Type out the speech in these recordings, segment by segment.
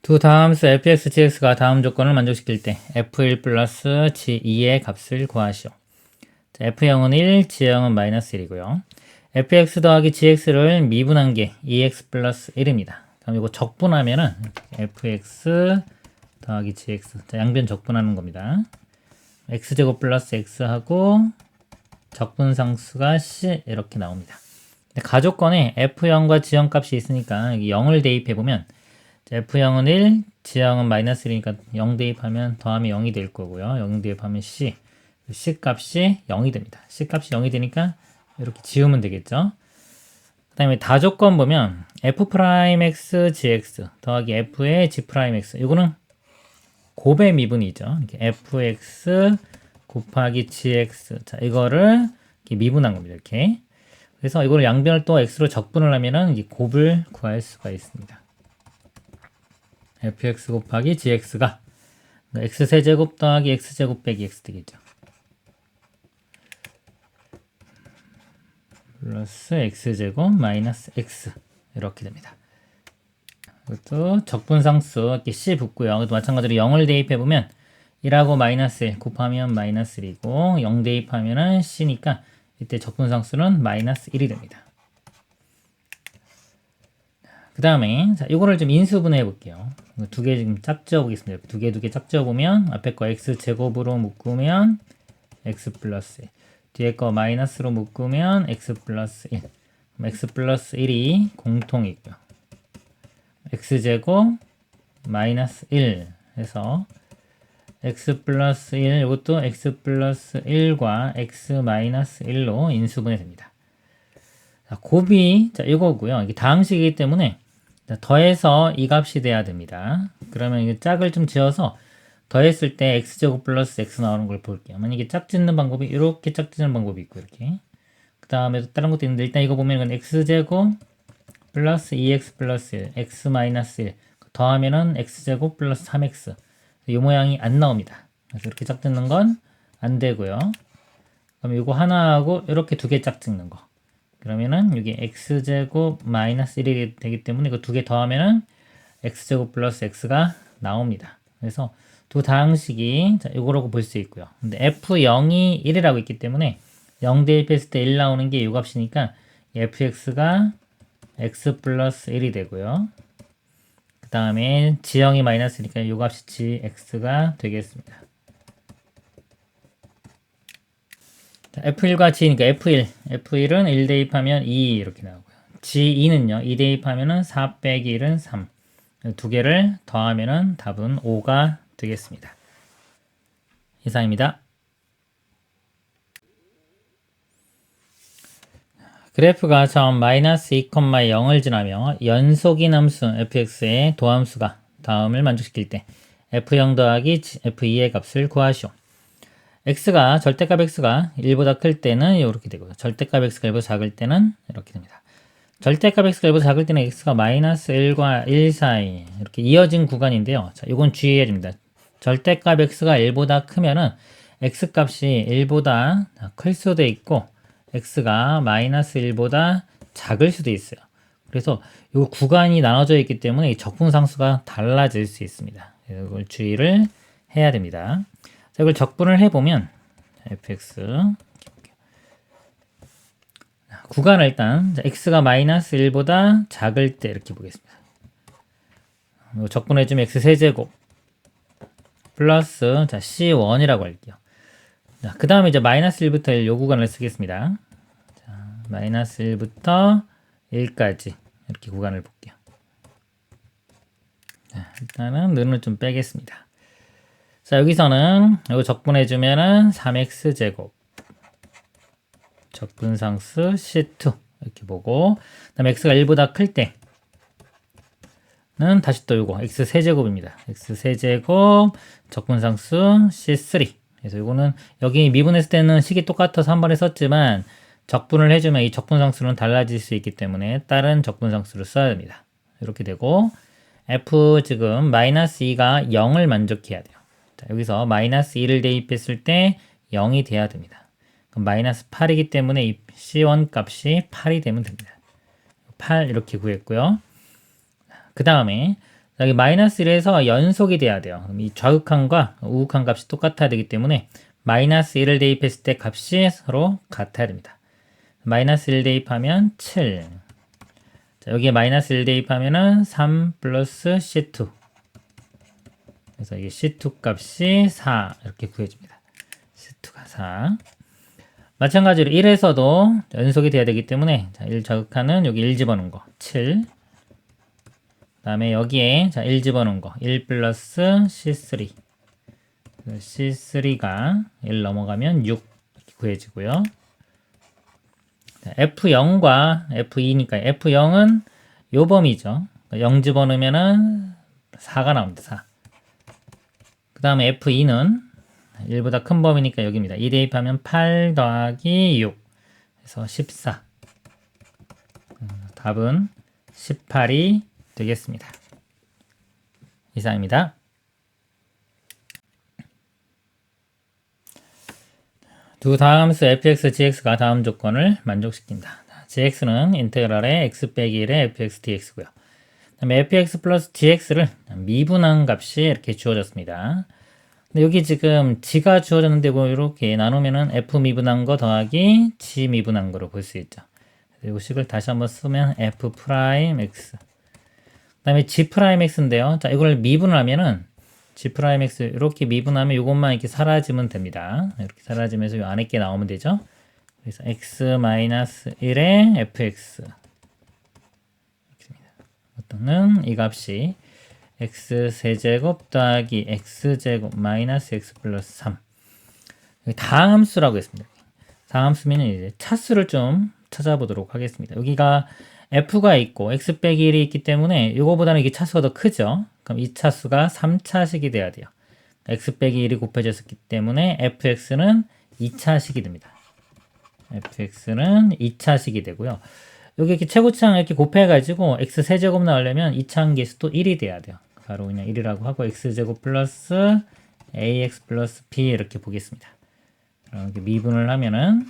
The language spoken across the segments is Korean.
두 다함수 fx, gx가 다음 조건을 만족시킬 때 f1 플러스 g2의 값을 구하시오. 자, f0은 1, g0은 마이너스 1이고요. fx 더하기 gx를 미분한 게 2x 플러스 1입니다. 그럼 이거 적분하면은 fx 더하기 gx, 자, 양변 적분하는 겁니다. x제곱 플러스 x하고 적분상수가 c 이렇게 나옵니다. 가조건에 f0과 g0 값이 있으니까 0을 대입해보면 f0은 1, g0은 마이너스 1이니까 0 대입하면 더하면 0이 될 거고요. 0 대입하면 c 값이 0이 됩니다. c 값이 0이 되니까 이렇게 지우면 되겠죠. 그 다음에 다조건 보면 f'x gx 더하기 f의 g'x 이거는 곱의 미분이죠. 이렇게 fx 곱하기 gx, 자 이거를 이렇게 미분한 겁니다. 이렇게. 그래서 이걸 양변을 또 x로 적분을 하면은 이 곱을 구할 수가 있습니다. fx 곱하기 gx가 x세제곱 더하기 x제곱 빼기 x 되겠죠. 플러스 x제곱 마이너스 x 이렇게 됩니다. 이것도 적분상수 이렇게 c 붙고요. 그것도 마찬가지로 0을 대입해보면 1하고 마이너스 1 곱하면 마이너스 1이고 0 대입하면은 c니까 이때 적분상수는 마이너스 1이 됩니다. 그 다음에 자 이거를 좀 인수분해 볼게요. 두 개 지금 짝지어 보겠습니다. 두 개 짝지어 보면 앞에 거 x제곱으로 묶으면 x 플러스 1 뒤에 거 마이너스로 묶으면 x 플러스 1 x 플러스 1이 공통이고요. x제곱 마이너스 1 해서 x 플러스 1 이것도 x 플러스 1과 x 마이너스 1로 인수분해 됩니다. 자, 곱이 자 이거고요. 이게 다항식이기 때문에 더해서 이 값이 돼야 됩니다. 그러면 이게 짝을 좀 지어서 더했을 때 x제곱 플러스 x 나오는 걸 볼게요. 만약에 짝 짓는 방법이 이렇게 짝 짓는 방법이 있고 이렇게 그 다음에 또 다른 것도 있는데 일단 이거 보면 이건 x제곱 플러스 2x 플러스 1 x 마이너스 1 더하면은 x제곱 플러스 3x 이 모양이 안 나옵니다. 그래서 이렇게 짝 짓는 건 안 되고요. 그럼 이거 하나하고 이렇게 두 개 짝 짓는 거 그러면은 이게 x제곱 마이너스 1이 되기 때문에 이거 두 개 더하면은 x제곱 플러스 x가 나옵니다. 그래서 두 다항식이 자, 이거라고 볼 수 있고요. 근데 f0이 1이라고 있기 때문에 0 대입했을 때 1 나오는 게 이 값이니까 fx가 x 플러스 1이 되고요. 그 다음에 g0이 마이너스니까 이 값이 gx가 되겠습니다. 자, f1과 g니까 f1은 1 대입하면 2 이렇게 나오고요. g2는요 2 대입하면은 4 빼기 1은 3 두 개를 더하면은 답은 5가 되겠습니다. 이상입니다. 그래프가 점 마이너스 2,0을 지나며 연속인 함수 fx의 도함수가 다음을 만족시킬 때 f0 더하기 f2의 값을 구하시오. x가 절대값 x가 1보다 클 때는 이렇게 되고요. 절대값 x가 1보다 작을 때는 이렇게 됩니다. 절대값 x가 1보다 작을 때는 x가 마이너스 1과 1 사이 이렇게 이어진 구간인데요. 자, 이건 주의해야 됩니다. 절대값 x가 1보다 크면은 x값이 1보다 클 수도 있고 x가 마이너스 1보다 작을 수도 있어요. 그래서 이 구간이 나눠져 있기 때문에 이 적분상수가 달라질 수 있습니다. 이걸 주의를 해야 됩니다. 자, 이걸 적분을 해보면 fx 구간을 일단 x가 마이너스 1보다 작을 때 이렇게 보겠습니다. 적분해주면 x세제곱 플러스 자 c1이라고 할게요. 그 다음에 이제 마이너스 1부터 1 요 구간을 쓰겠습니다. 자, 마이너스 1부터 1까지 이렇게 구간을 볼게요. 자, 일단은 는을 좀 빼겠습니다. 자, 여기서는 이거 적분해주면은 3x제곱 적분상수 c2 이렇게 보고 그 다음에 x가 1보다 클 때는 다시 또 요거 x세제곱입니다. x세제곱 적분상수 c3 그래서 이거는 여기 미분했을 때는 식이 똑같아서 한 번에 썼지만 적분을 해주면 이 적분상수는 달라질 수 있기 때문에 다른 적분상수를 써야 됩니다. 이렇게 되고 f 지금 마이너스 2가 0을 만족해야 돼요. 자, 여기서 마이너스 2를 대입했을 때 0이 돼야 됩니다. 그럼 마이너스 8이기 때문에 이 c1 값이 8이 되면 됩니다. 8 이렇게 구했고요. 그 다음에 여기 마이너스 1에서 연속이 돼야 돼요. 그럼 이 좌극한과 우극한 값이 똑같아야 되기 때문에 마이너스 1을 대입했을 때 값이 서로 같아야 됩니다. 마이너스 1 대입하면 7. 자, 여기에 마이너스 1 대입하면은 3 플러스 C2. 그래서 이게 C2 값이 4 이렇게 구해집니다. C2가 4. 마찬가지로 1에서도 연속이 돼야 되기 때문에 자, 1 자극하는 여기 1 집어넣은 거 7. 그 다음에 여기에 자, 1 집어넣은 거 1 플러스 C3. C3가 1 넘어가면 6 이렇게 구해지고요. 자, F0과 F2니까 F0은 요 범위죠. 0 집어넣으면은 4가 나옵니다. 4. 그 다음에 F2는 1보다 큰 범위니까 여기입니다. 2 대입하면 8 더하기 6 그래서 14. 답은 18이 되겠습니다. 이상입니다. 두 다함수 fx, gx가 다음 조건을 만족시킨다. gx는 인테그랄의 x 빼기 1의 fx dx고요. 그 다음에 fx 플러스 gx를 미분한 값이 이렇게 주어졌습니다. 근데 여기 지금 g가 주어졌는데 이렇게 나누면은 f 미분한 거 더하기 g 미분한 거로 볼 수 있죠. 이 식을 다시 한번 쓰면 f 프라임 x. 그 다음에 g 프라임 x인데요. 자, 이걸 미분을 하면은 g 프라임 x 이렇게 미분하면 이것만 이렇게 사라지면 됩니다. 이렇게 사라지면서 이 안에 게 나오면 되죠. 그래서 x 마이너스 1의 fx. 또는 이 값이 x 세제곱 더하기 x 제곱 마이너스 x 플러스 3. 다함수라고 했습니다. 다함수면 이제 차수를 좀 찾아보도록 하겠습니다. 여기가 f가 있고 x 빼기 1이 있기 때문에 이거보다는 이게 차수가 더 크죠. 그럼 이 차수가 3차식이 돼야 돼요. x 빼기 1이 곱해졌기 때문에 fx는 2차식이 됩니다. fx는 2차식이 되고요. 여기 이렇게 최고차항 이렇게 곱해가지고 x 세제곱 나오려면 2차항 계수도 1이 돼야 돼요. 바로 그냥 1이라고 하고 x제곱 플러스 ax 플러스 b 이렇게 보겠습니다. 이렇게 미분을 하면은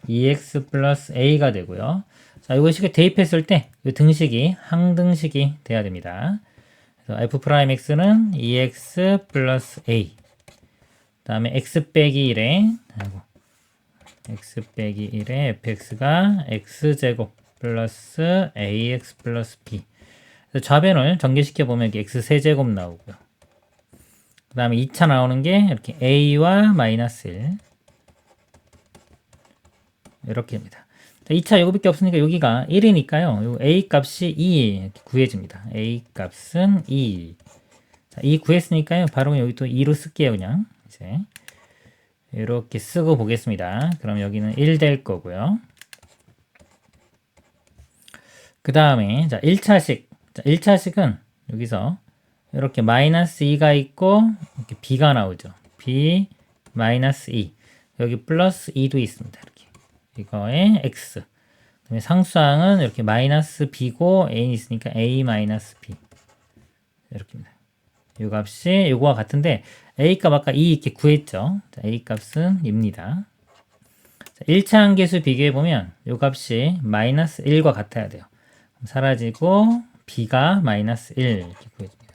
2x 플러스 a가 되고요. 자, 이거 식을 대입했을 때 이 등식이 항등식이 돼야 됩니다. 그래서 f'x는 2x 플러스 a. 그 다음에 x 빼기 1에 x 빼기 1에 fx가 x제곱 플러스 ax 플러스 b. 좌변을 전개시켜 보면 여기 x 세제곱 나오고요. 그 다음에 2차 나오는 게 이렇게 a와 마이너스 1 이렇게입니다. 2차 요거밖에 없으니까 여기가 1이니까요. a 값이 2 이렇게 구해집니다. a 값은 2. 자, 2 구했으니까요. 바로 여기 또 2로 쓸게요. 그냥 이제 이렇게 쓰고 보겠습니다. 그럼 여기는 1 될 거고요. 그 다음에 자 1차식. 자, 1차식은 여기서 이렇게 마이너스 2가 있고 이렇게 b가 나오죠. b 마이너스 2. 여기 플러스 2도 있습니다. 이렇게 이거에 x. 그다음에 상수항은 이렇게 마이너스 b고 a는 있으니까 a 마이너스 b 이렇게입니다. 이 값이 요거와 같은데 a 값 아까 2 이렇게 구했죠. 자, a 값은 2입니다. 1차 함계수 비교해 보면 이 값이 마이너스 1과 같아야 돼요. 사라지고 b가 마이너스 1 이렇게 구해집니다.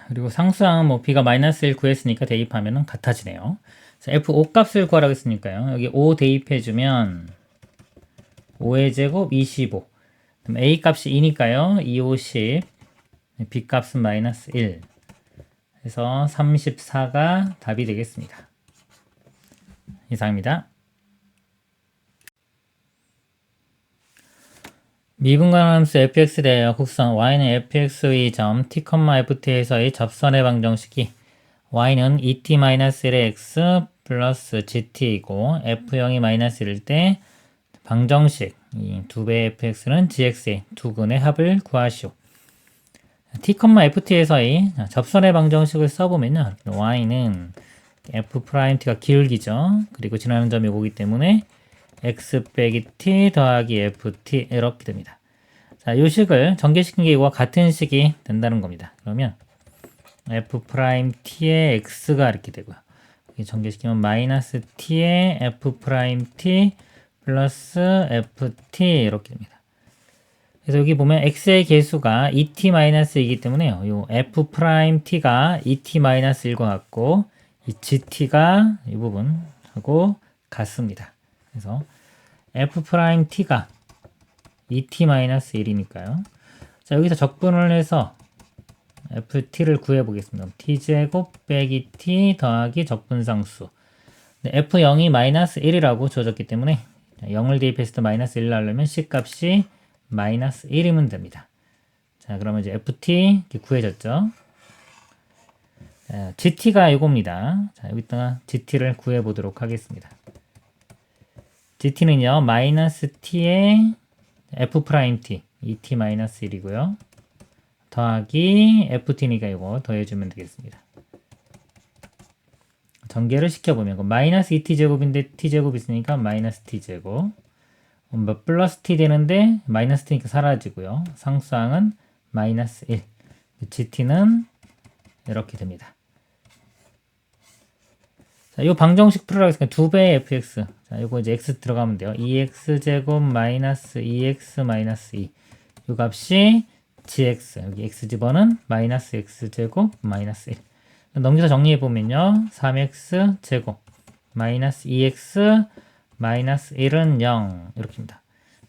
그리고 상수항은 뭐 b가 마이너스 1 구했으니까 대입하면 같아지네요. 자, f5 값을 구하라고 했으니까요. 여기 5 대입해주면 5의 제곱 25. 그럼 a 값이 2니까요. 2, 50. b 값은 마이너스 1. 그래서 34가 답이 되겠습니다. 이상입니다. 미분간함수 fx 대하여 곡선 y는 fx의 점 t, ft에서의 접선의 방정식이 y는 2t-1의 x 플러스 gt이고 f0이 마이너스 1일 때 방정식 이 2배의 fx는 gx의 두근의 합을 구하시오. t, ft에서의 접선의 방정식을 써보면요. y는 f't가 기울기죠. 그리고 지나는 점이 오기 때문에 x 빼기 t 더하기 ft 이렇게 됩니다. 자, 이 식을 전개시킨 게 이거와 같은 식이 된다는 겁니다. 그러면 f't의 x가 이렇게 되고요. 전개시키면 마이너스 t의 f't 플러스 ft 이렇게 됩니다. 그래서 여기 보면 x의 개수가 2t-이기 때문에요. 요 f't가 2t-1과 같고 이 gt가 이 부분하고 같습니다. 그래서 f't가 2t-1이니까요. 자, 여기서 적분을 해서 ft를 구해 보겠습니다. t제곱 빼기 t 더하기 적분상수. f0이 마이너스 1이라고 주어졌기 때문에 0을 대입했을 때 마이너스 1 나오려면 c값이 마이너스 1이면 됩니다. 자, 그러면 이제 ft 구해졌죠. 자, gt가 이겁니다. 자, 여기다가 gt를 구해 보도록 하겠습니다. gt는요, 마이너스 t의 f't, 2t-1이고요. 더하기 ft니까 이거 더해주면 되겠습니다. 전개를 시켜보면 마이너스 2t제곱인데 t제곱 있으니까 마이너스 t제곱 플러스 t 되는데 마이너스 t니까 사라지고요. 상수항은 마이너스 1 gt는 이렇게 됩니다. 자, 요 방정식 풀으라고 했으니까 2배의 fx. 자, 요거 이제 x 들어가면 돼요. 2x제곱 마이너스 2x 마이너스 2. 요 값이 gx. 여기 x 집어는 마이너스 x제곱 마이너스 1. 넘겨서 정리해보면요. 3x 제곱 마이너스 2x 마이너스 1은 0 이렇게입니다.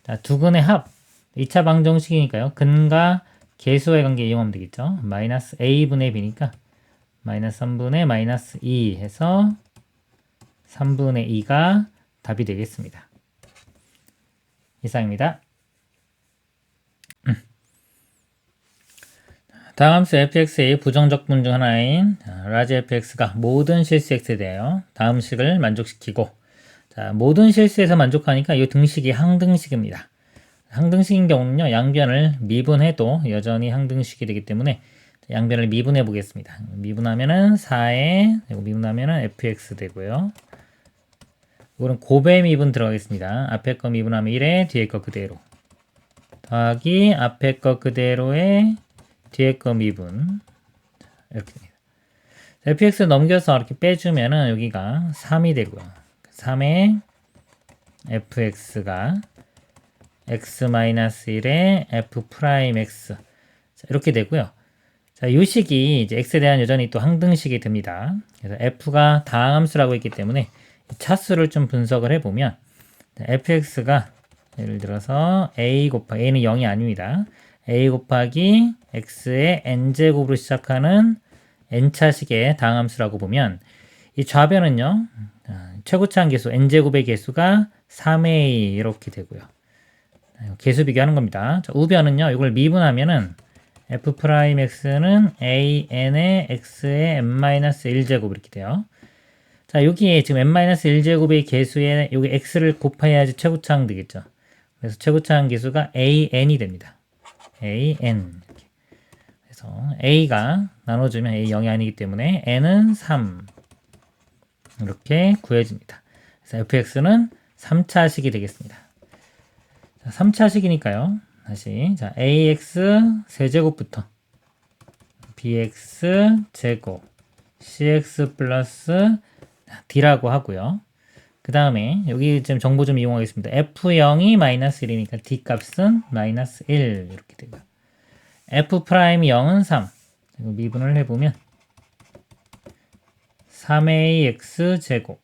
자, 두 근의 합 2차 방정식이니까요. 근과 개수의 관계 이용하면 되겠죠. 마이너스 a분의 b니까 마이너스 3분의 마이너스 2 해서 3분의 2가 답이 되겠습니다. 이상입니다. 다음 함수 fx의 부정적분 중 하나인 라지 fx가 모든 실수 x에 대하여 다음 식을 만족시키고, 자, 모든 실수에서 만족하니까 이 등식이 항등식입니다. 항등식인 경우는요, 양변을 미분해도 여전히 항등식이 되기 때문에 양변을 미분해 보겠습니다. 미분하면은 4에, 미분하면은 fx 되고요. 이거는 곱의 미분 들어가겠습니다. 앞에 거 미분하면 1에 뒤에 거 그대로 더하기 앞에 거 그대로에 뒤에 거 미분 이렇게 됩니다. fx 넘겨서 이렇게 빼주면은 여기가 3이 되고요. 3에 fx가 x-1에 f'x 이렇게 되고요. 자, 이 식이 이제 x에 대한 여전히 또 항등식이 됩니다. 그래서 f가 다항함수라고 했기 때문에 차수를 좀 분석을 해보면 fx가 예를 들어서 a 곱하기 a는 0이 아닙니다. a 곱하기 x의 n제곱으로 시작하는 n차식의 다항함수라고 보면 이 좌변은요, 최고차항 개수 n제곱의 개수가 3a 이렇게 되고요. 개수 비교하는 겁니다. 자, 우변은요, 이걸 미분하면은 f'x는 an의 x의 n-1제곱 이렇게 돼요. 자, 여기에 지금 n-1제곱의 개수에 여기 x를 곱해야지 최고차항 되겠죠. 그래서 최고차항 개수가 an이 됩니다. an. 그래서 a가 나눠주면 a 0이 아니기 때문에 n은 3 이렇게 구해집니다. 그래서 fx는 3차식이 되겠습니다. 자, 3차식이니까요. 다시 자, ax 세제곱부터 bx 제곱 cx 플러스 d라고 하고요. 그 다음에 여기 좀 정보 좀 이용하겠습니다. f0이 마이너스 1이니까 d 값은 마이너스 1 이렇게 되고요. f'이 0은 3. 미분을 해보면 3ax 제곱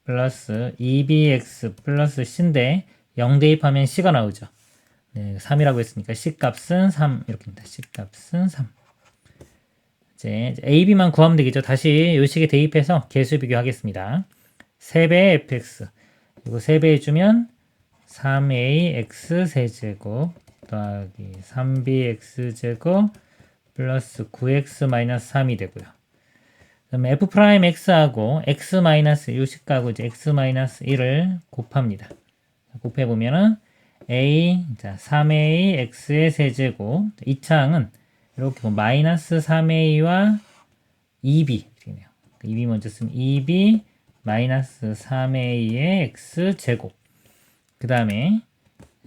플러스 2bx 플러스 c인데 0 대입하면 c가 나오죠. 네, 3이라고 했으니까 c 값은 3 이렇게입니다. c 값은 3. 이제 ab만 구하면 되겠죠. 다시 이 식에 대입해서 개수 비교하겠습니다. 3배의 fx 이거 3배 해주면 3ax 세제곱 더하기 3bx 제곱 플러스 9x 마이너스 3이 되고요. 그 다음에 f'x하고 x 마이너스 이 식하고 이제 x 마이너스 1을 곱합니다. 곱해보면은 a, 자, 3ax의 세제곱 2차항은 이렇게 마이너스 3a와 2b 이렇게 돼요. 2b 먼저 쓰면 2b 마이너스 3a의 x제곱 그 다음에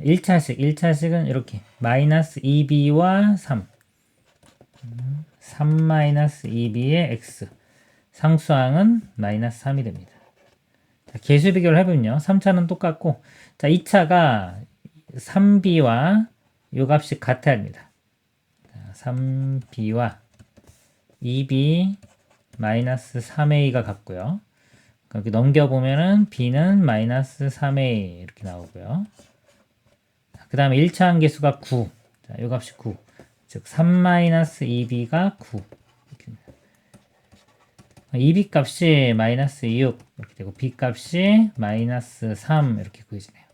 1차식은 이렇게 마이너스 2b와 3 마이너스 2b의 x 상수항은 마이너스 3이 됩니다. 자, 개수 비교를 해보면요. 3차는 똑같고 자 2차가 3b와 요 값이 같아야 합니다. 3b와 2b 마이너스 3a가 같고요. 이렇게 넘겨보면은 b는 마이너스 3a 이렇게 나오고요. 그 다음에 1차 함계수가 9. 자, 요 값이 9. 즉, 3 마이너스 2b가 9. 이렇게 2b 값이 마이너스 6 이렇게 되고 b 값이 마이너스 3 이렇게 구해지네요.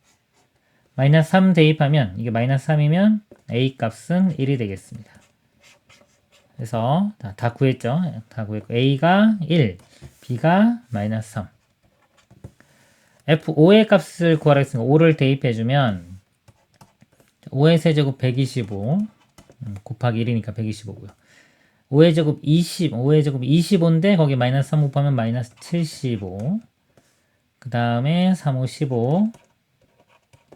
마이너스 3 대입하면 이게 마이너스 3이면 a 값은 1이 되겠습니다. 그래서 다 구했죠. 다 구했고 a가 1, b가 마이너스 3. f5의 값을 구하라 했으니까 5를 대입해주면 5의 세제곱 125 곱하기 1이니까 125고요. 5의 제곱 20, 5의 제곱 25인데 거기 마이너스 3 곱하면 마이너스 75. 그 다음에 3, 5, 15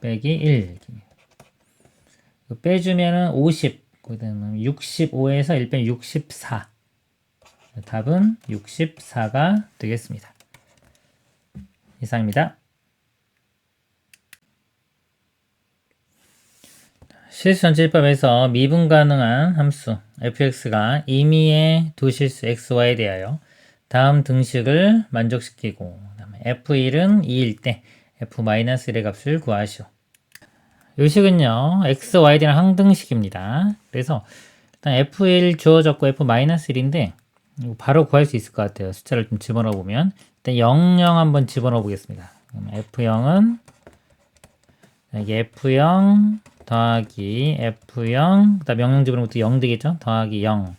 빼기 1. 빼주면은 50. 그 다음에 65에서 1 빼면 64. 답은 64가 되겠습니다. 이상입니다. 실수전체법에서 미분 가능한 함수 fx가 임의의 두 실수 xy에 대하여 다음 등식을 만족시키고 f1은 2일 때 f-1의 값을 구하시오. 이 식은요 x, y에 대한 항등식입니다. 그래서 일단 f1 주어졌고 f-1인데 바로 구할 수 있을 것 같아요. 숫자를 좀 집어넣어 보면 일단 00 한번 집어넣어 보겠습니다. f0은 이게 f0 더하기 f0 그다음 00 집어넣으면 또 0 되겠죠? 더하기 0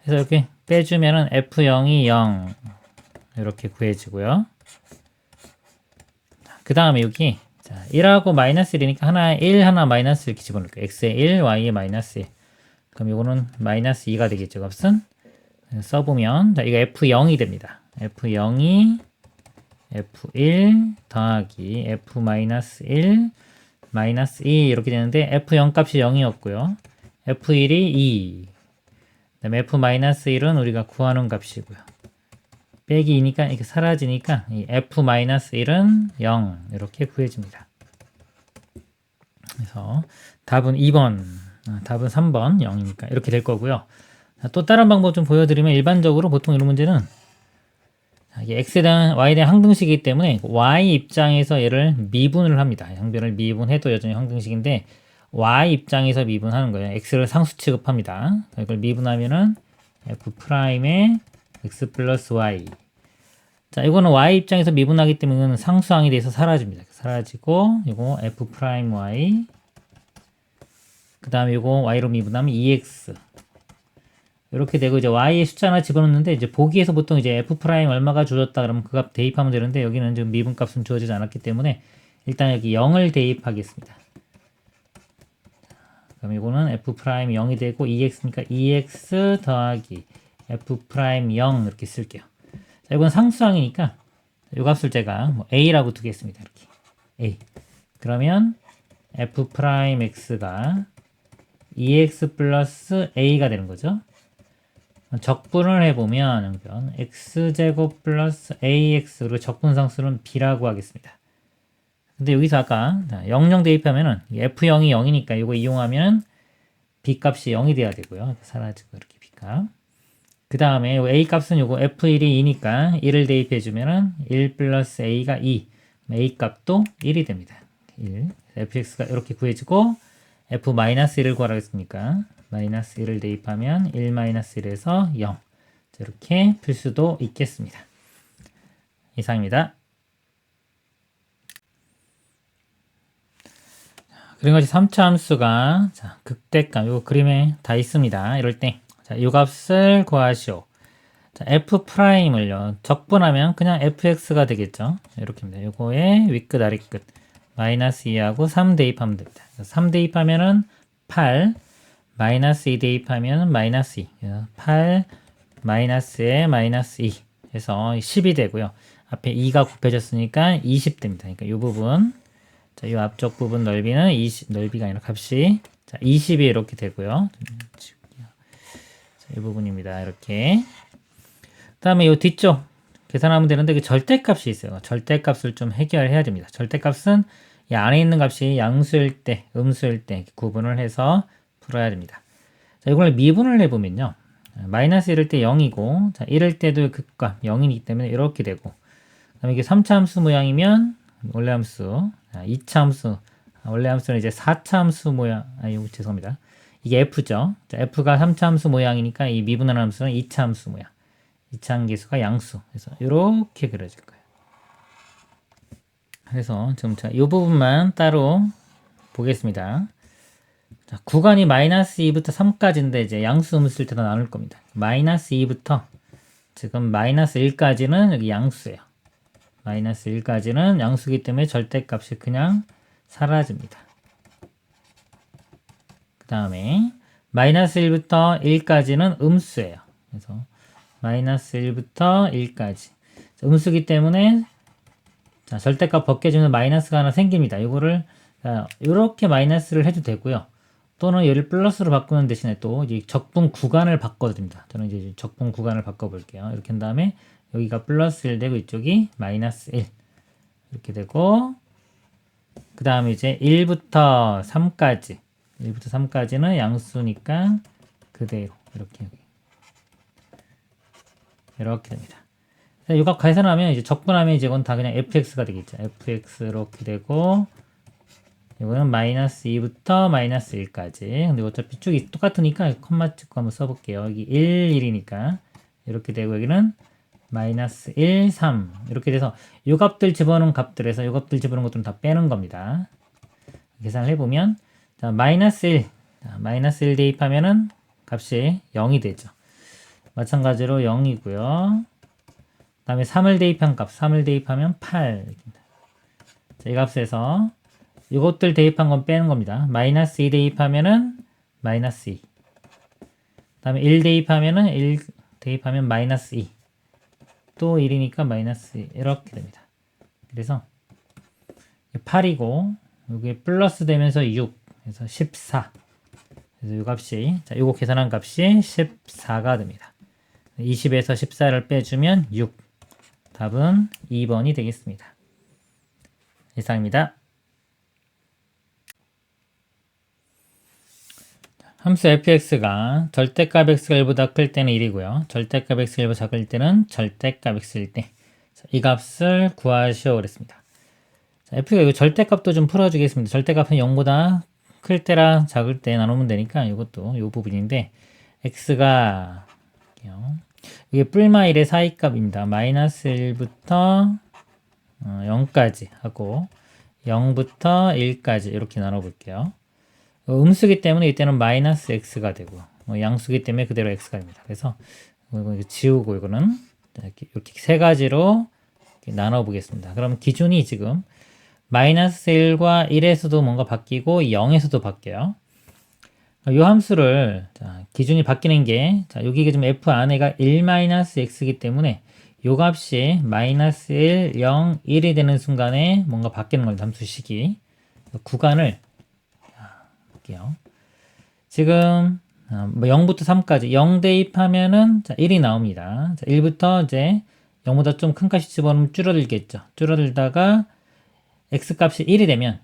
그래서 이렇게 빼주면은 f0이 0 이렇게 구해지고요. 그 다음에 여기 자, 1하고 마이너스 1이니까 하나에 1, 하나 마이너스 이렇게 집어넣을게요. x에 1, y에 마이너스 1. 그럼 이거는 마이너스 2가 되겠죠, 값은? 써보면, 자, 이거 f0이 됩니다. f0이 f1 더하기 f 마이너스 1, 마이너스 2 이렇게 되는데, f0 값이 0이었고요. f1이 2. 그 다음에 f 마이너스 1은 우리가 구하는 값이고요. 빼기 2니까 이렇게 사라지니까 이 f-1은 0 이렇게 구해집니다. 그래서 답은 2번, 답은 3번 0이니까 이렇게 될 거고요. 또 다른 방법 좀 보여드리면 일반적으로 보통 이런 문제는 이게 x에 대한 y에 대한 항등식이기 때문에 y 입장에서 얘를 미분을 합니다. 항변을 미분해도 여전히 항등식인데 y 입장에서 미분하는 거예요. x를 상수 취급합니다. 이걸 미분하면은 f'의 x 플러스 y. 자, 이거는 y 입장에서 미분하기 때문에 이거는 상수항이 돼서 사라집니다. 사라지고, 이거 f'y. 그 다음에 이거 y로 미분하면 2x. 이렇게 되고, 이제 y의 숫자 하나 집어넣는데, 이제 보기에서 보통 이제 f' 얼마가 주어졌다 그러면 그 값 대입하면 되는데, 여기는 지금 미분값은 주어지지 않았기 때문에, 일단 여기 0을 대입하겠습니다. 그럼 이거는 f' 0이 되고, 2x니까 2x 더하기 f' 0 이렇게 쓸게요. 자, 이건 상수항이니까 이 값을 제가 뭐 a라고 두겠습니다. 이렇게 a. 그러면 f'x가 2x 플러스 a가 되는 거죠. 적분을 해보면 x제곱 플러스 ax로 적분상수는 b라고 하겠습니다. 근데 여기서 아까 00 대입하면은 f0이 0이니까 이거 이용하면 b 값이 0이 돼야 되고요. 사라지고 이렇게 b 값. 그 다음에 a 값은 요거 f1이 2니까 1을 대입해주면은 1 플러스 a가 2. a 값도 1이 됩니다. 1. fx가 이렇게 구해지고 f-1을 구하라고 했으니까 마이너스 1을 대입하면 1 마이너스 1에서 0. 이렇게 풀 수도 있겠습니다. 이상입니다. 그리고 3차 함수가 자, 극대값 요 그림에 다 있습니다. 이럴 때 자, 요 값을 구하시오. 자, f'을요. 적분하면 그냥 fx가 되겠죠. 이렇게입니다. 요거에 윗끝 아랫끝 마이너스 2하고 3 대입하면 됩니다. 3 대입하면은 8 마이너스 2 대입하면 마이너스 2 8 마이너스에 마이너스 2 해서 10이 되고요. 앞에 2가 곱해졌으니까 20 됩니다. 그러니까 요 부분 자, 요 앞쪽 부분 넓이는 20, 넓이가 아니라 값이 자, 20이 이렇게 되고요. 자, 이 부분입니다. 이렇게. 그다음에 요 뒤쪽 계산하면 되는데 그 절대값이 있어요. 절대값을 좀 해결해야 됩니다. 절대값은 이 안에 있는 값이 양수일 때, 음수일 때 구분을 해서 풀어야 됩니다. 자, 이걸 미분을 해보면요. 마이너스 1일 때 0이고, 자, 1일 때도 극값 0이기 때문에 이렇게 되고, 그 다음에 이게 3차 함수 모양이면 원래 함수, 2차 함수, 원래 함수는 이제 4차 함수 모양, 죄송합니다. 이게 F죠. 자, F가 3차 함수 모양이니까 이 미분하는 함수는 2차 함수 모양. 2차 함계수가 양수. 그래서 이렇게 그려질 거예요. 그래서 지금 이 부분만 따로 보겠습니다. 자, 구간이 마이너스 2부터 3까지인데 이제 양수 음수일 때도 나눌 겁니다. 마이너스 2부터 지금 마이너스 1까지는 여기 양수예요. 마이너스 1까지는 양수기 때문에 절대값이 그냥 사라집니다. 그 다음에 마이너스 1부터 1까지는 음수예요. 그래서 마이너스 1부터 1까지 음수기 때문에 자, 절대값 벗겨지면 마이너스가 하나 생깁니다. 이거를 이렇게 마이너스를 해도 되고요. 또는 얘를 플러스로 바꾸는 대신에 또 이제 적분 구간을 바꿔도 됩니다. 저는 이제 적분 구간을 바꿔볼게요. 이렇게 한 다음에 여기가 플러스 1 되고 이쪽이 마이너스 1 이렇게 되고 그 다음에 이제 1부터 3까지는 양수니까 그대로 이렇게 됩니다. 이거 계산하면 이제 적분하면 이제 이건 다 그냥 fx가 되겠죠. fx 이렇게 되고 이거는 마이너스 2부터 마이너스 1까지. 근데 어차피 쭉이 똑같으니까 콤마 찍고 한번 써볼게요. 여기 1, 1이니까 이렇게 되고 여기는 마이너스 1, 3 이렇게 돼서 요 값들 집어넣은 값들에서 요 값들 집어넣은 것들은 다 빼는 겁니다. 계산을 해보면 자, 마이너스 1 마이너스 1 대입하면은 값이 0이 되죠. 마찬가지로 0이고요. 그 다음에 3을 대입한 값 3을 대입하면 8 자, 이 값에서 이것들 대입한 건 빼는 겁니다. 마이너스 2 대입하면은 마이너스 2. 그 다음에 1 대입하면은 1 대입하면 마이너스 2. 또 1이니까 마이너스 2. 이렇게 됩니다. 그래서 8이고 여기 플러스 되면서 6. 그래서 14. 그래서 이 값이 자, 이거 계산한 값이 14가 됩니다. 20에서 14를 빼주면 6. 답은 2번이 되겠습니다. 이상입니다. 함수 fx가 절대값 x가 1보다 클 때는 1이고요. 절대값 x가 1보다 작을 때는 절대값 x일 때 이 값을 구하시오 그랬습니다. 자, f가 이거 절대값도 좀 풀어주겠습니다. 절대값은 0보다 클 때랑 작을 때 나누면 되니까 이것도 이 부분인데 x가 이게 뿔마 1의 사이값입니다. 마이너스 1부터 0까지 하고 0부터 1까지 이렇게 나눠볼게요. 음수기 때문에 이때는 마이너스 x가 되고 양수기 때문에 그대로 x가 됩니다. 그래서 이거 지우고 이거는 이렇게 세 가지로 이렇게 나눠보겠습니다. 그럼 기준이 지금 마이너스 1과 1에서도 뭔가 바뀌고 0에서도 바뀌어요. 이 함수를 기준이 바뀌는 게 여기 지금 f 안에가 1-x이기 때문에 이 값이 마이너스 1, 0, 1이 되는 순간에 뭔가 바뀌는 겁니다. 함수식이 구간을 볼게요. 지금 0부터 3까지 0 대입하면은 1이 나옵니다. 1부터 이제 0보다 좀 큰 값이 집어넣으면 줄어들겠죠. 줄어들다가 x값이 1이 되면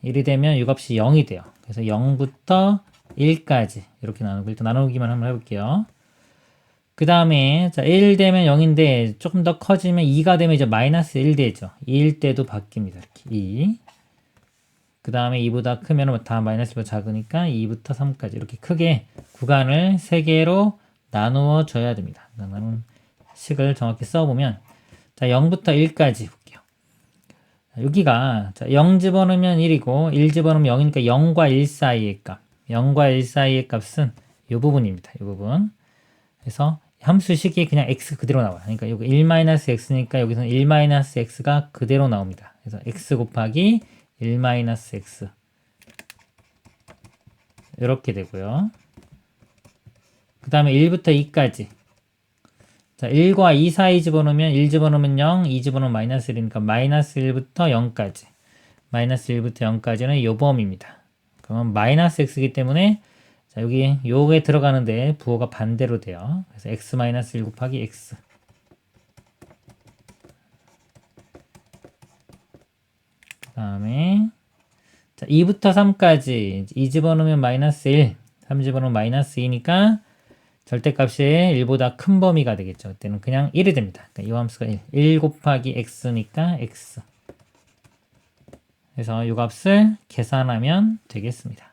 이 값이 0이 돼요. 그래서 0부터 1까지 이렇게 나누고 일단 나누기만 한번 해볼게요. 그 다음에 1 되면 0인데 조금 더 커지면 2가 되면 이제 마이너스 1 되죠. 2일 때도 바뀝니다. 이렇게 2. 그 다음에 2보다 크면 다 마이너스 1보다 작으니까 2부터 3까지 이렇게 크게 구간을 3개로 나누어 줘야 됩니다. 나누는 식을 정확히 써보면 자 0부터 1까지 볼게요. 여기가 0 집어넣으면 1이고 1 집어넣으면 0이니까 0과 1 사이의 값 0과 1 사이의 값은 이 부분입니다. 이 부분. 그래서 함수식이 그냥 x 그대로 나와요. 그러니까 여기 1-x니까 여기서는 1-x가 그대로 나옵니다. 그래서 x 곱하기 1-x 이렇게 되고요. 그 다음에 1부터 2까지 자 1과 2 사이 집어넣으면 1 집어넣으면 0, 2 집어넣으면 마이너스 1이니까 마이너스 1부터 0까지 마이너스 1부터 0까지는 요 범위입니다. 그러면 마이너스 x이기 때문에 자 여기 요게 들어가는데 부호가 반대로 돼요. 그래서 x-1 곱하기 x 다음에 자, 2부터 3까지 2 집어넣으면 마이너스 1, 3 집어넣으면 마이너스 2니까 절대값이 1보다 큰 범위가 되겠죠. 그때는 그냥 1이 됩니다. 그러니까 이 함수가 1. 1 곱하기 x니까 x. 그래서 이 값을 계산하면 되겠습니다.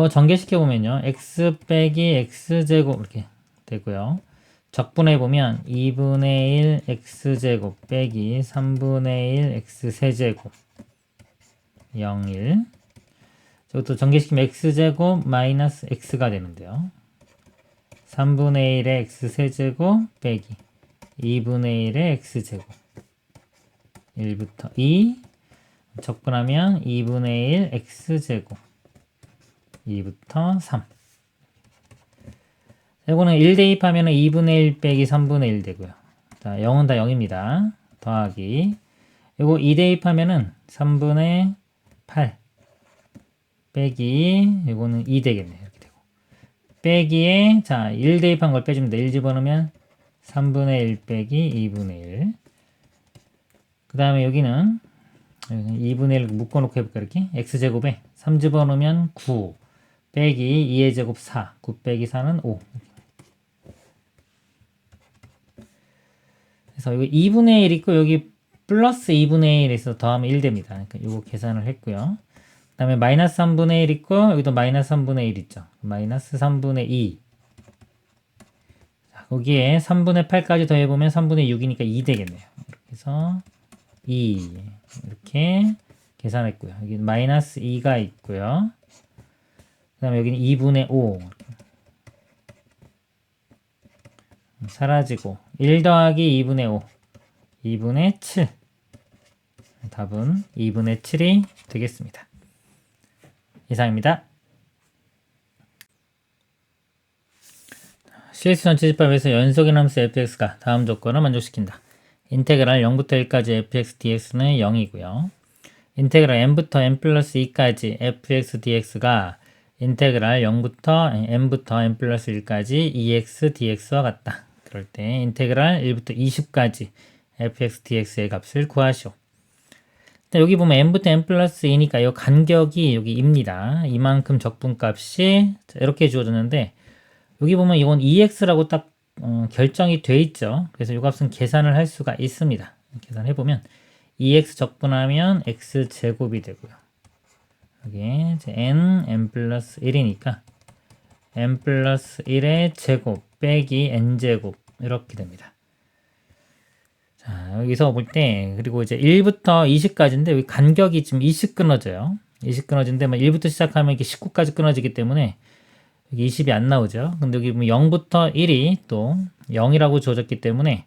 전개시켜보면요. x 빼기 x제곱 이렇게 되고요. 적분해보면 2분의 1 x제곱 빼기 3분의 1 x세제곱 0, 1. 이것도 전개시키면 x제곱 마이너스 x가 되는데요. 3분의 1의 x세제곱 빼기 2분의 1의 x제곱 1부터 2 적분하면 2분의 1 x제곱 2부터 3. 이거는 1 대입하면 2분의 1 빼기 3분의 1 되고요. 자, 0은 다 0입니다. 더하기 이거 2 대입하면은 3분의 8 빼기 이거는 2 되겠네요. 이렇게 되고 빼기에 자, 1 대입한 걸 빼줍니다. 1 집어넣으면 3분의 1 빼기 2분의 1. 그 다음에 여기는 2분의 1 묶어놓고 해볼까요? 이렇게 x제곱에 3 집어넣으면 9 빼기 2의 제곱 4 9 빼기 4는 5. 그래서 여기 2분의 1 있고 여기 플러스 2분의 1에서 더하면 1 됩니다. 그러니까 이거 계산을 했고요. 그 다음에 마이너스 3분의 1 있고 여기도 마이너스 3분의 1 있죠. 마이너스 3분의 2. 자, 거기에 3분의 8까지 더해보면 3분의 6이니까 2 되겠네요. 이렇게 해서 2 이렇게 계산했고요. 여기 마이너스 2가 있고요. 그 다음에 여기는 2분의 5 사라지고 1 더하기 2분의 5 2분의 7. 답은 2분의 7이 되겠습니다. 이상입니다. CS 전체집합에서 연속인 함수 fx가 다음 조건을 만족시킨다. 인테그랄 0부터 1까지 fx dx는 0이고요. 인테그랄 n부터 n 플러스 2까지 fx dx가 인테그랄 0부터 n부터 n 플러스 1까지 ex dx와 같다. 그럴 때 인테그랄 1부터 20까지 fx dx의 값을 구하시오. 여기 보면 n부터 n 플러스 2니까 이 간격이 여기 입니다. 이만큼 적분값이 이렇게 주어졌는데 여기 보면 이건 ex라고 딱 결정이 돼 있죠. 그래서 이 값은 계산을 할 수가 있습니다. 계산해보면 ex 적분하면 x제곱이 되고요. 여기 이제 n 플러스 1이니까 n 플러스 1의 제곱 빼기 n제곱 이렇게 됩니다. 자, 여기서 볼 때 그리고 이제 1부터 20까지인데 여기 간격이 지금 20 끊어져요. 20 끊어지는데 1부터 시작하면 이렇게 19까지 끊어지기 때문에 여기 20이 안 나오죠. 근데 여기 보면 0부터 1이 또 0이라고 주어졌기 때문에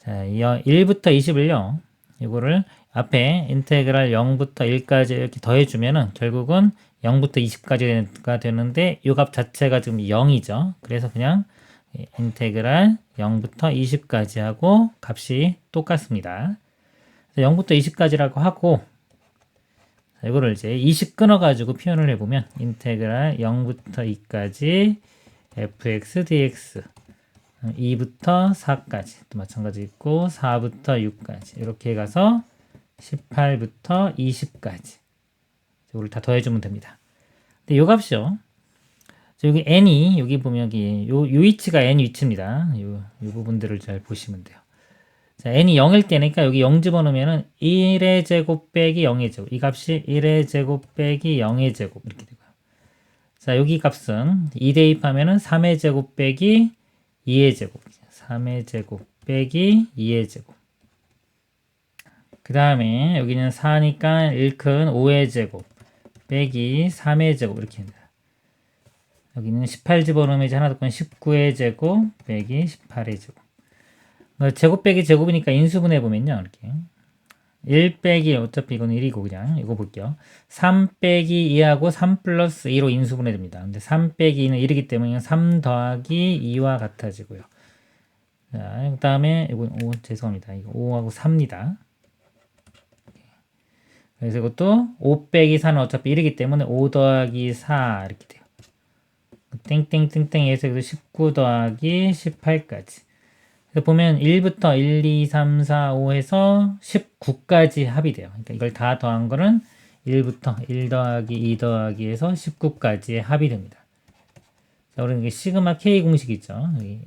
자, 1부터 20을요. 이거를 앞에 인테그랄 0부터 1까지 이렇게 더해주면은 결국은 0부터 20까지가 되는데 이 값 자체가 지금 0이죠. 그래서 그냥 인테그랄 0부터 20까지 하고 값이 똑같습니다. 0부터 20까지라고 하고 이거를 이제 20 끊어가지고 표현을 해보면 인테그랄 0부터 2까지 fx dx 2부터 4까지 또 마찬가지 있고 4부터 6까지 이렇게 가서 18부터 20까지 이걸 다 더해주면 됩니다. 근데 요 값이요. 여기 n이 여기 보면 여기 요 위치가 n 위치입니다. 요 부분들을 잘 보시면 돼요. 자, n이 0일 때니까 여기 0 집어넣으면은 1의 제곱 빼기 0의 제곱. 이 값이 1의 제곱 빼기 0의 제곱 이렇게 되고요. 자, 여기 값은 2 대입하면은 3의 제곱 빼기 2의 제곱. 3의 제곱 빼기 2의 제곱. 그 다음에 여기는 4니까 1큰 5의 제곱 빼기 3의 제곱 이렇게 됩니다. 여기는 18 집어넣으면 이제 하나 더 건 19의 제곱 빼기 18의 제곱. 제곱 빼기 제곱이니까 인수분해 보면요. 이렇게 1 빼기 어차피 이건 1이고 그냥 이거 볼게요. 3 빼기 2하고 3 플러스 2로 인수분해 됩니다. 근데 3 빼기 2는 1이기 때문에 3 더하기 2와 같아지고요. 자, 그 다음에 이건 죄송합니다. 이거 5하고 4입니다. 그래서 이것도 5 빼기 4는 어차피 1이기 때문에 5 더하기 4 이렇게 돼요. 땡땡땡땡 해서 19 더하기 18까지. 그래서 보면 1부터 1, 2, 3, 4, 5 해서 19까지 합이 돼요. 그러니까 이걸 다 더한 거는 1부터 1 더하기 2 더하기 해서 19까지의 합이 됩니다. 자, 우리는 이게 시그마 K 공식 있죠. 여기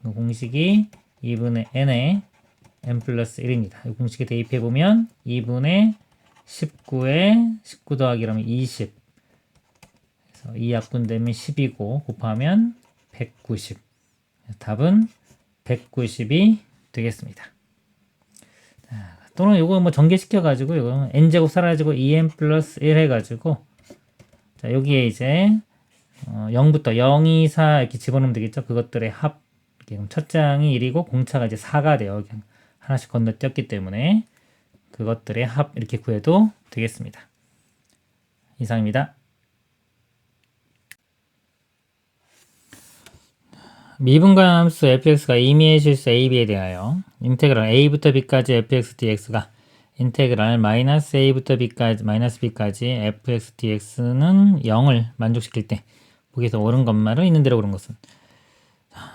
그 공식이 2분의 n에 n 플러스 1입니다. 이 공식에 대입해 보면 2분의 19에 19 더하기 그러면 20. 그래서 2약분되면 10이고 곱하면 190. 답은 190이 되겠습니다. 또는 이거 뭐 전개시켜 가지고 이거 n제곱 사라지고 2n 플러스 1 해가지고 자 여기에 이제 0부터 0, 2, 4 이렇게 집어넣으면 되겠죠. 그것들의 합. 첫 장이 1이고 공차가 이제 4가 돼요. 그냥 하나씩 건너뛰었기 때문에 그것들의 합 이렇게 구해도 되겠습니다. 이상입니다. 미분간 함수 fx가 임의의 실수 ab에 대하여 인테그랄 a부터 b까지 fx dx가 인테그랄 마이너스 a부터 b까지 마이너스 b까지 fx dx는 0을 만족시킬 때 보기에서 옳은 것만을 있는 대로 그런 것은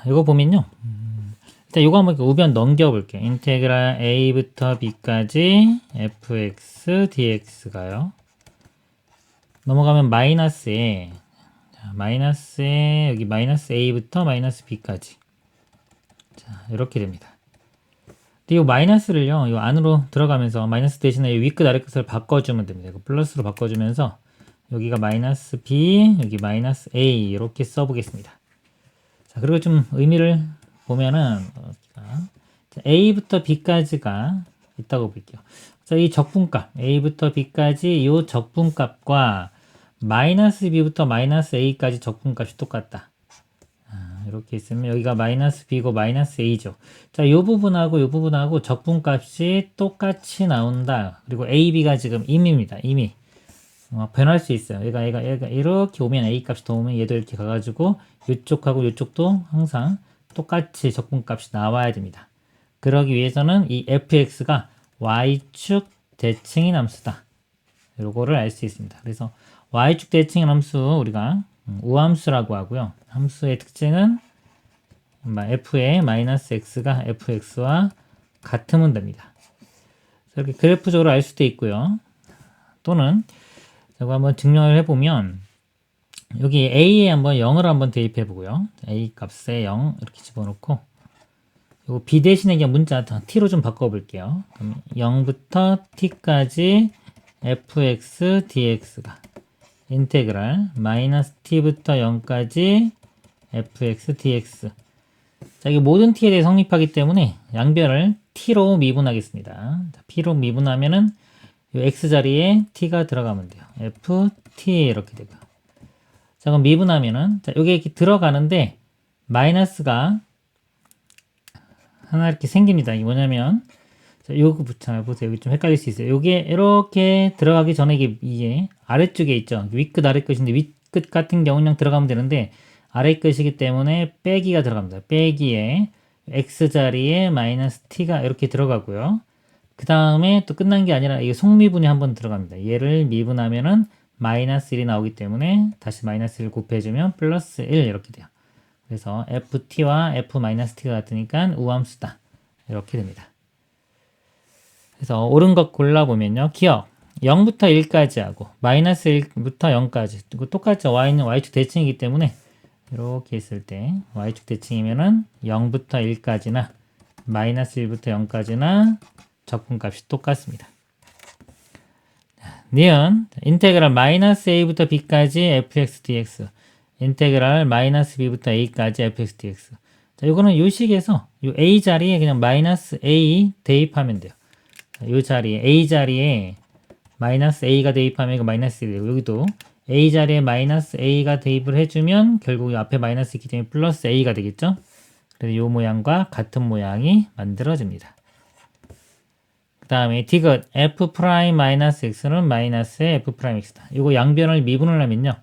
이거 보면요. 일단 이거 한번 우변 넘겨볼게요. 인테그랄 a부터 b까지 fx dx가요. 넘어가면 마이너스에 여기 마이너스 a부터 마이너스 b까지 자 이렇게 됩니다. 근데 이 마이너스를요 이 안으로 들어가면서 마이너스 대신에 윗끝 아래끝을 바꿔주면 됩니다. 이거 플러스로 바꿔주면서 여기가 마이너스 b 여기 마이너스 a 이렇게 써보겠습니다. 자 그리고 좀 의미를 보면은 a부터 b까지가 있다고 볼게요. 자, 이 적분값 a부터 b까지 이 적분값과 마이너스 b부터 마이너스 a까지 적분값이 똑같다. 이렇게 있으면 여기가 마이너스 b고 마이너스 a죠. 자, 이 부분하고 적분값이 똑같이 나온다. 그리고 ab가 지금 임입니다. 임이 변할 수 있어요. 얘가 이렇게 오면 a 값이 더 오면 얘도 이렇게 가가지고 이쪽하고 이쪽도 항상 똑같이 적분값이 나와야 됩니다. 그러기 위해서는 이 fx가 y축 대칭인 함수다. 요거를 알 수 있습니다. 그래서 y축 대칭인 함수 우리가 우함수라고 하고요. 함수의 특징은 f의 마이너스 x가 fx와 같으면 됩니다. 이렇게 그래프적으로 알 수도 있고요. 또는 제가 한번 증명을 해보면 여기 a에 한번 0을 한번 대입해 보고요. a 값에 0 이렇게 집어넣고 요 b 대신에 그냥 문자 t로 좀 바꿔볼게요. 그럼 0부터 t까지 fx dx가 인테그랄 마이너스 t부터 0까지 fx dx 자, 이게 모든 t에 대해 성립하기 때문에 양변을 t로 미분하겠습니다. 자, p로 미분하면은 이 x 자리에 t가 들어가면 돼요. ft 이렇게 되고 자 그럼 미분하면은 자 여기 이렇게 들어가는데 마이너스가 하나 이렇게 생깁니다. 이게 뭐냐면 자 요거 잘 보세요. 여기 좀 헷갈릴 수 있어요. 요게 이렇게 들어가기 전에 이게 아래쪽에 있죠. 윗끝 아래끝인데 윗끝 같은 경우는 그냥 들어가면 되는데 아래끝이기 때문에 빼기가 들어갑니다. 빼기에 x 자리에 마이너스 t가 이렇게 들어가고요. 그 다음에 또 끝난 게 아니라 이게 속미분이 한번 들어갑니다. 얘를 미분하면은 마이너스 1이 나오기 때문에 다시 마이너스 1 곱해주면 플러스 1 이렇게 돼요. 그래서 ft와 f-t가 같으니까 우함수다. 이렇게 됩니다. 그래서 옳은 것 골라보면요. 기억 0부터 1까지 하고 마이너스 1부터 0까지 그리고 똑같이 y는 y축 대칭이기 때문에 이렇게 있을 때 y축 대칭이면은 0부터 1까지나 마이너스 1부터 0까지나 적분값이 똑같습니다. 니은 인테그랄 마이너스 a부터 b까지 fx dx 인테그랄 마이너스 b부터 a까지 fx dx 자, 요거는 요 식에서 요 a 자리에 그냥 마이너스 a 대입하면 돼요. 자, 요 자리에 a 자리에 마이너스 a가 대입하면 이거 마이너스 1이 되고 여기도 a 자리에 마이너스 a가 대입을 해주면 결국 앞에 마이너스 있기 때문에 플러스 a가 되겠죠. 그래서 요 모양과 같은 모양이 만들어집니다. 그 다음에 디귿 f'-x는 마이너스의 f'x다. 이거 양변을 미분을 하면요.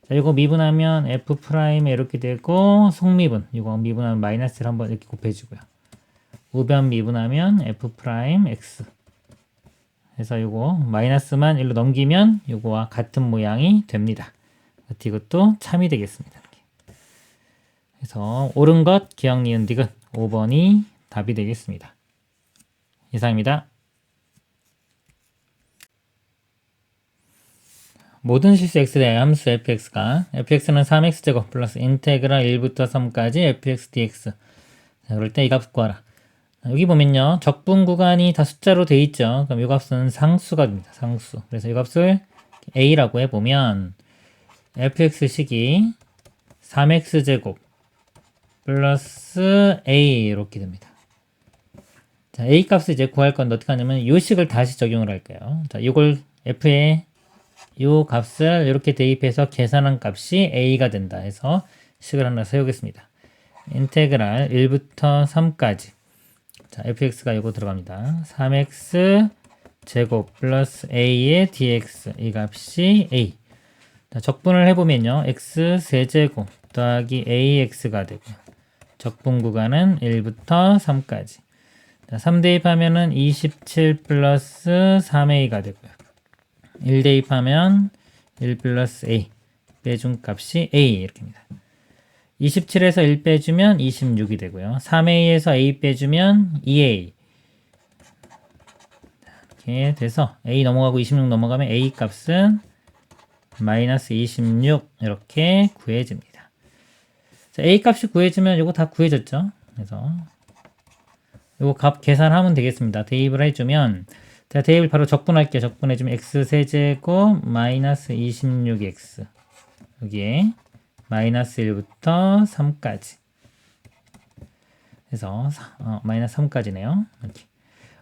자, 이거 미분하면 f'에 이렇게 되고 속미분, 이거 미분하면 마이너스를 한번 이렇게 곱해주고요. 우변 미분하면 f'x. 그래서 이거 마이너스만 1로 넘기면 이거와 같은 모양이 됩니다. 이것도 참이 되겠습니다. 이렇게. 그래서 옳은 것 기억 니은 디귿 5번이 답이 되겠습니다. 이상입니다. 모든 실수 x 대의 함수 fx가 fx는 3x제곱 플러스 인테그랄 1부터 3까지 fx dx. 자, 그럴 때 이 값 구하라. 여기 보면요, 적분 구간이 다 숫자로 돼 있죠. 그럼 이 값은 상수가 됩니다. 상수. 그래서 이 값을 a라고 해보면 fx식이 3x제곱 플러스 a 이렇게 됩니다. 자, a 값을 이제 구할 건데 어떻게 하냐면 이 식을 다시 적용을 할게요. 자, 이걸 f에 이 값을 이렇게 대입해서 계산한 값이 a가 된다 해서 식을 하나 세우겠습니다. 인테그랄 1부터 3까지. 자, fx가 이거 들어갑니다. 3x 제곱 플러스 a의 dx. 이 값이 a. 자, 적분을 해보면요, x 세제곱 더하기 ax가 되고요. 적분 구간은 1부터 3까지. 자, 3 대입하면은 27 플러스 3a가 되고요. 1 대입하면 1 플러스 a. 빼준 값이 a 이렇게입니다. 27에서 1 빼주면 26이 되고요. 3a에서 a 빼주면 2a. 이렇게 돼서 a 넘어가고 26 넘어가면 a 값은 마이너스 26 이렇게 구해집니다. 자, a 값이 구해지면 이거 다 구해졌죠. 그래서 이거 값 계산하면 되겠습니다. 대입을 해주면, 자, 대입을 바로 적분할게요. 적분해주면 x 세제곱 마이너스 26x 여기에 마이너스 1부터 3까지 그래서 마이너스 3까지네요. 이렇게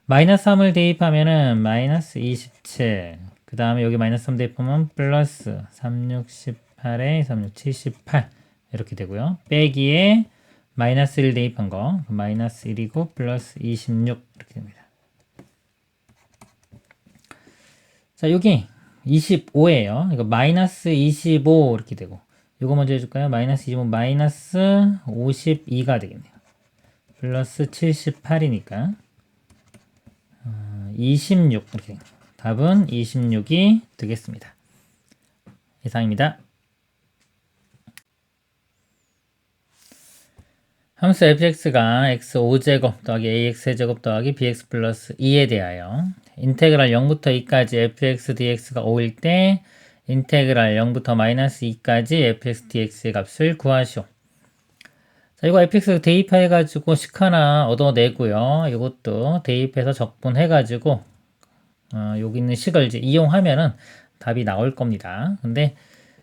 마이너스 3을 대입하면은 마이너스 27. 그 다음에 여기 마이너스 3 대입하면 플러스 3618에 3678 이렇게 되고요. 빼기에 마이너스 1 대입한 거 마이너스 1이고 플러스 26 이렇게 됩니다. 자, 여기 25예요. 이거 마이너스 25 이렇게 되고, 이거 먼저 해줄까요? 마이너스 25 마이너스 52가 되겠네요. 플러스 78이니까 26 이렇게. 답은 26이 되겠습니다. 이상입니다. 함수 fx가 x5제곱 더하기 ax세제곱 더하기 bx 플러스 2에 대하여 인테그랄 0부터 2까지 fx dx가 5일 때 인테그랄 0부터 마이너스 2까지 fx dx의 값을 구하시오. 자, 이거 fx 대입해가지고 식 하나 얻어내고요. 이것도 대입해서 적분해가지고 여기 있는 식을 이제 이용하면은 답이 나올 겁니다. 근데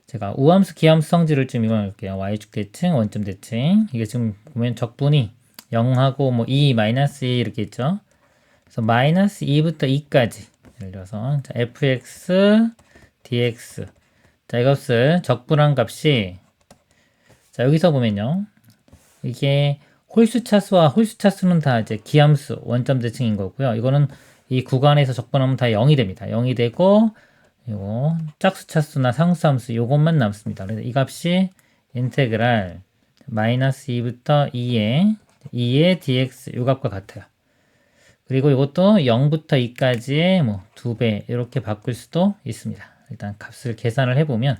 제가 우함수, 기함수 성질을 좀 이용할게요. y축 대칭, 원점 대칭. 이게 지금 보면 적분이 0하고 뭐 2, 마이너스 2 이렇게 있죠. 그래서 마이너스 2부터 2까지. 예를 들어서 자, fx, dx. 자, 이것을 적분한 값이, 자, 여기서 보면요, 이게 홀수 차수와 홀수 차수는 다 이제 기함수, 원점 대칭인 거고요. 이거는 이 구간에서 적분하면 다 0이 됩니다. 0이 되고, 이거 짝수 차수나 상수 함수 요것만 남습니다. 그래서 이 값이 인테그랄 마이너스 2부터 2의 dx 요 값과 같아요. 그리고 이것도 0부터 2까지의 뭐 2배 이렇게 바꿀 수도 있습니다. 일단 값을 계산을 해보면,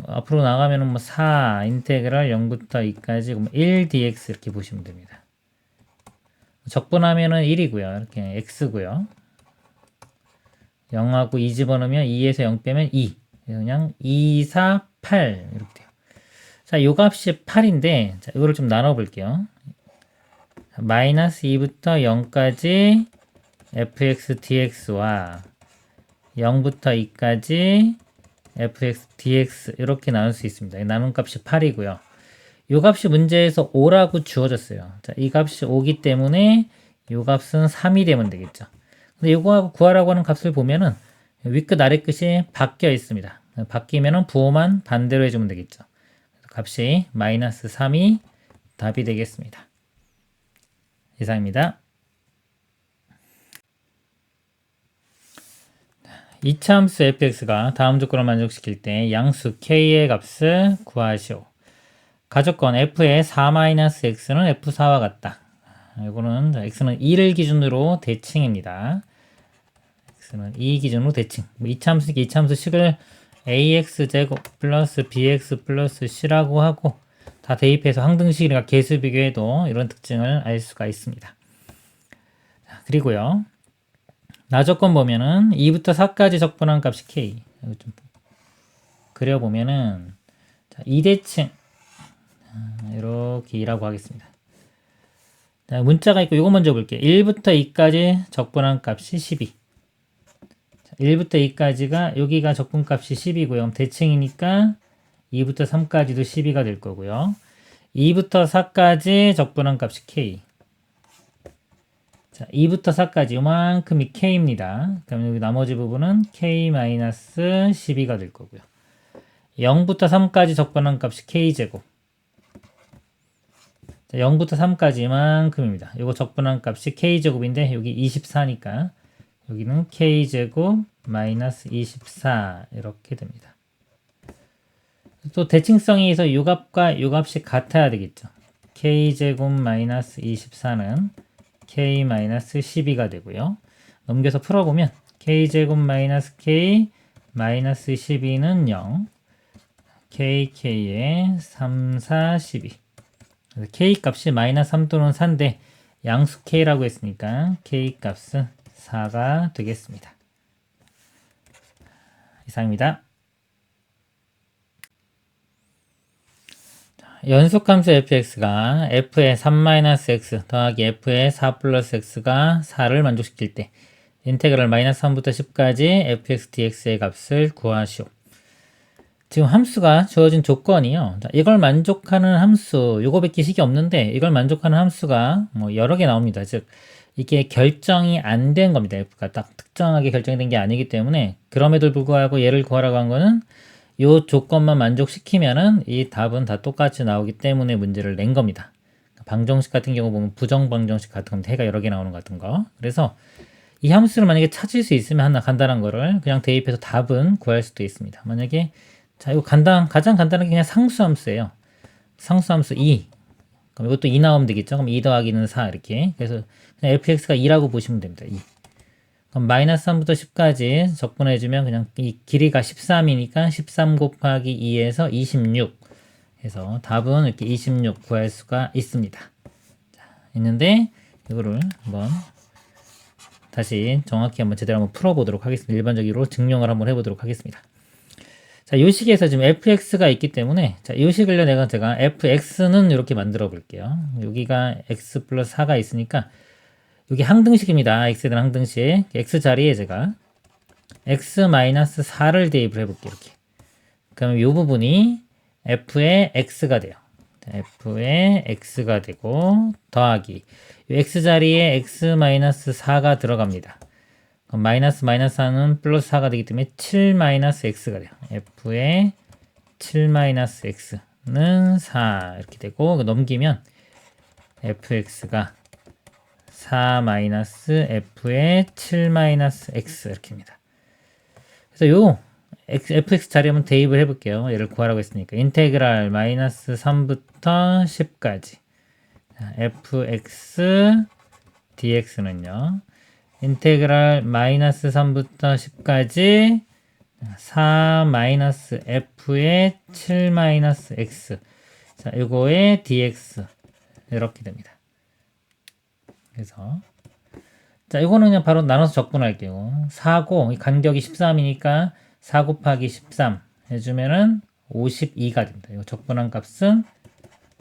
앞으로 나가면은 뭐 4 인테그랄 0부터 2까지 1 dx 이렇게 보시면 됩니다. 적분하면은 1이고요. 이렇게 x고요. 0하고 2 집어넣으면 2에서 0 빼면 2. 그냥 2, 4, 8 이렇게 돼요. 자, 요 값이 8인데, 자, 이거를 좀 나눠 볼게요. 마이너스 2부터 0까지 fx dx와 0부터 2까지 fx dx 이렇게 나눌 수 있습니다. 나눈 값이 8이고요. 요 값이 문제에서 5라고 주어졌어요. 자, 이 값이 5기 때문에 요 값은 3이 되면 되겠죠. 근데 요거하고 구하라고 하는 값을 보면은 윗끝 아래끝이 바뀌어 있습니다. 바뀌면은 부호만 반대로 해주면 되겠죠. 값이 마이너스 3이 답이 되겠습니다. 이상입니다. 2차 함수 fx가 다음 조건을 만족시킬 때 양수 k의 값을 구하시오. 가조건 f의 4-x는 f4와 같다. 이거는 x는 2를 기준으로 대칭입니다. x는 2 기준으로 대칭. 2차 함수니까 2차 함수식을 ax 제곱 플러스 bx 플러스 c라고 하고, 다 대입해서 항등식이나 계수 비교해도 이런 특징을 알 수가 있습니다. 그리고요. 나조건 보면은 2부터 4까지 적분한 값이 k. 이거 좀 그려보면은 2대칭 이렇게 2라고 하겠습니다. 자, 문자가 있고 이거 먼저 볼게요. 1부터 2까지 적분한 값이 12. 자, 1부터 2까지가 여기가 적분값이 10이고요. 그럼 대칭이니까 2부터 3까지도 12가 될 거고요. 2부터 4까지 적분한 값이 k. 자, 2부터 4까지 이만큼이 k입니다. 그럼 여기 나머지 부분은 k-12가 될 거고요. 0부터 3까지 적분한 값이 k제곱. 자, 0부터 3까지 이만큼입니다. 이거 적분한 값이 k제곱인데 여기 24니까 여기는 k제곱 마이너스 24 이렇게 됩니다. 또 대칭성에 의해서 요 값과 요 값이 같아야 되겠죠. k제곱 마이너스 24는 k-12가 되고요. 넘겨서 풀어보면 k제곱 마이너스 k 마이너스 12는 0 kk의 3, 4, 12 k 값이 마이너스 3 또는 4인데 양수 k라고 했으니까 k 값은 4가 되겠습니다. 이상입니다. 연속함수 fx가 f의 3-x 더하기 f의 4 플러스 x가 4를 만족시킬 때 인테그랄 마이너스 3부터 10까지 fx dx의 값을 구하시오. 지금 함수가 주어진 조건이요. 자, 이걸 만족하는 함수, 요거밖에 식이 없는데 이걸 만족하는 함수가 뭐 여러 개 나옵니다. 즉 이게 결정이 안 된 겁니다. f가 딱 특정하게 결정이 된 게 아니기 때문에 그럼에도 불구하고 얘를 구하라고 한 거는 요 조건만 만족시키면은 이 답은 다 똑같이 나오기 때문에 문제를 낸 겁니다. 방정식 같은 경우 보면 부정방정식 같은 겁니다. 해가 여러 개 나오는 것 같은 거. 그래서 이 함수를 만약에 찾을 수 있으면 하나 간단한 거를 그냥 대입해서 답은 구할 수도 있습니다. 만약에 자 이거 가장 간단하게 그냥 상수함수예요. 상수함수 2. 그럼 이것도 2 나오면 되겠죠. 그럼 2 더하기는 4 이렇게. 그래서 그냥 fx가 2라고 보시면 됩니다. 2. 그럼 마이너스 3부터 10까지 적분해주면 그냥 이 길이가 13이니까 13 곱하기 2에서 26 해서 답은 이렇게 26 구할 수가 있습니다. 자, 있는데 이거를 한번 다시 정확히 한번 제대로 한번 풀어보도록 하겠습니다. 일반적으로 증명을 한번 해보도록 하겠습니다. 자, 이 식에서 지금 fx가 있기 때문에 자, 이 식을 제가 fx는 이렇게 만들어 볼게요. 여기가 x 플러스 4가 있으니까 여기 항등식입니다. x에 대한 항등식. x 자리에 제가 x-4를 대입을 해볼게요. 이렇게. 그러면 이 부분이 f의 x가 돼요. f의 x가 되고 더하기 이 x 자리에 x-4가 들어갑니다. 그럼 마이너스-4는 플러스 4가 되기 때문에 7-x가 돼요. f의 7-x는 4 이렇게 되고 넘기면 fx가 4-f의 7-x 이렇게입니다. 그래서 요 fx 자리에 한번 대입을 해볼게요. 얘를 구하라고 했으니까 인테그랄 마이너스 3부터 10까지 fx dx는요. 인테그랄 마이너스 3부터 10까지 4-f의 7-x 자, 요거의 dx 이렇게 됩니다. 그래서 자, 이거는 그냥 바로 나눠서 적분할게요. 4고 간격이 13이니까 4 곱하기 13 해주면은 52가 됩니다. 이거 적분한 값은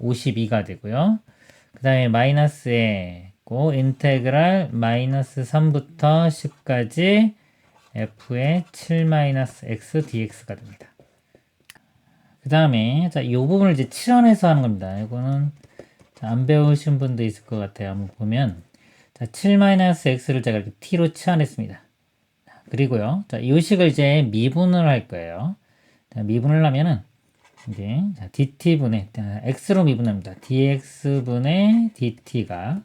52가 되고요. 그 다음에 마이너스에 있고 인테그랄 마이너스 3부터 10까지 f의 7-x dx가 됩니다. 그 다음에 자, 이 부분을 이제 칠환해서 하는 겁니다. 이거는 자, 안 배우신 분도 있을 것 같아요. 한번 보면 자, 7-x를 제가 이렇게 t로 칠환했습니다. 그리고요, 자, 이 식을 이제 미분을 할 거예요. 자, 미분을 하면은 이제 자, dt분의 x로 미분합니다. dx분의 dt가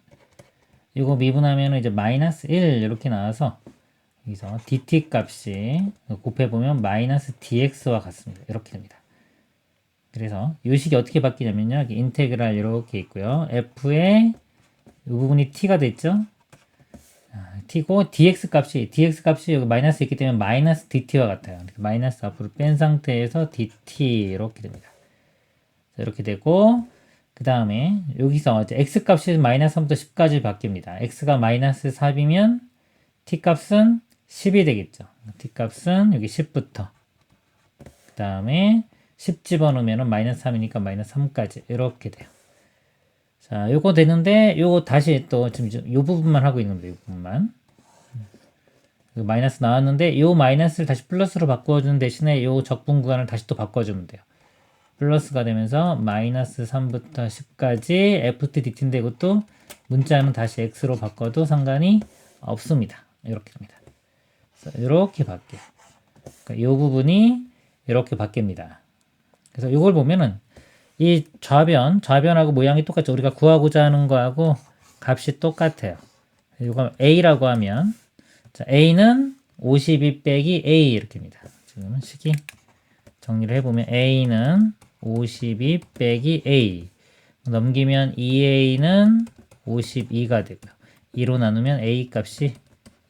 이거 미분하면 이제 마이너스 1 이렇게 나와서 여기서 dt 값이 곱해보면 마이너스 dx와 같습니다. 이렇게 됩니다. 그래서 이 식이 어떻게 바뀌냐면요. 인테그랄 이렇게 있고요. f의 이 부분이 t가 됐죠. t고 dx 값이 여기 마이너스 있기 때문에 마이너스 dt와 같아요. 마이너스 앞으로 뺀 상태에서 dt 이렇게 됩니다. 이렇게 되고, 그 다음에 여기서 이제 x 값이 마이너스 3부터 10까지 바뀝니다. x가 마이너스 4이면 t 값은 10이 되겠죠. t 값은 여기 10부터 그 다음에 10 집어넣으면 마이너스 3이니까 마이너스 3까지 이렇게 돼요. 자, 요거 되는데 요거 다시 또 지금 요 부분만 하고 있는 거예요. 요 부분만. 마이너스 나왔는데 요 마이너스를 다시 플러스로 바꿔주는 대신에 요 적분 구간을 다시 또 바꿔주면 돼요. 플러스가 되면서 마이너스 3부터 10까지 ft dt인데 이것도 문자는 다시 x로 바꿔도 상관이 없습니다. 이렇게 됩니다. 이렇게 바뀌어요. 그러니까 이 부분이 이렇게 바뀝니다. 그래서 이걸 보면은 이 좌변하고 모양이 똑같죠. 우리가 구하고자 하는 거하고 값이 똑같아요. 이거 a라고 하면 자, a는 52 빼기 a 이렇게입니다. 지금은 식이 정리를 해보면 a는 52 빼기 a 넘기면 2a는 52가 되고요. 2로 나누면 a 값이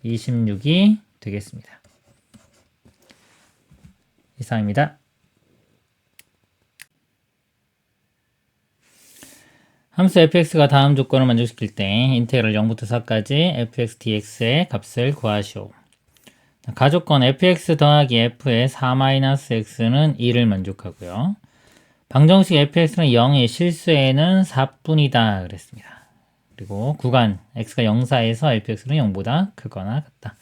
26이 되겠습니다. 이상입니다. 함수 fx가 다음 조건을 만족시킬 때 인테그랄 0부터 4까지 fx dx의 값을 구하시오. 가조건 fx 더하기 f의 4-x는 2를 만족하고요. 방정식 fx는 0의 실수에는 4뿐이다 그랬습니다. 그리고 구간 x가 0, 4에서 fx는 0보다 크거나 같다.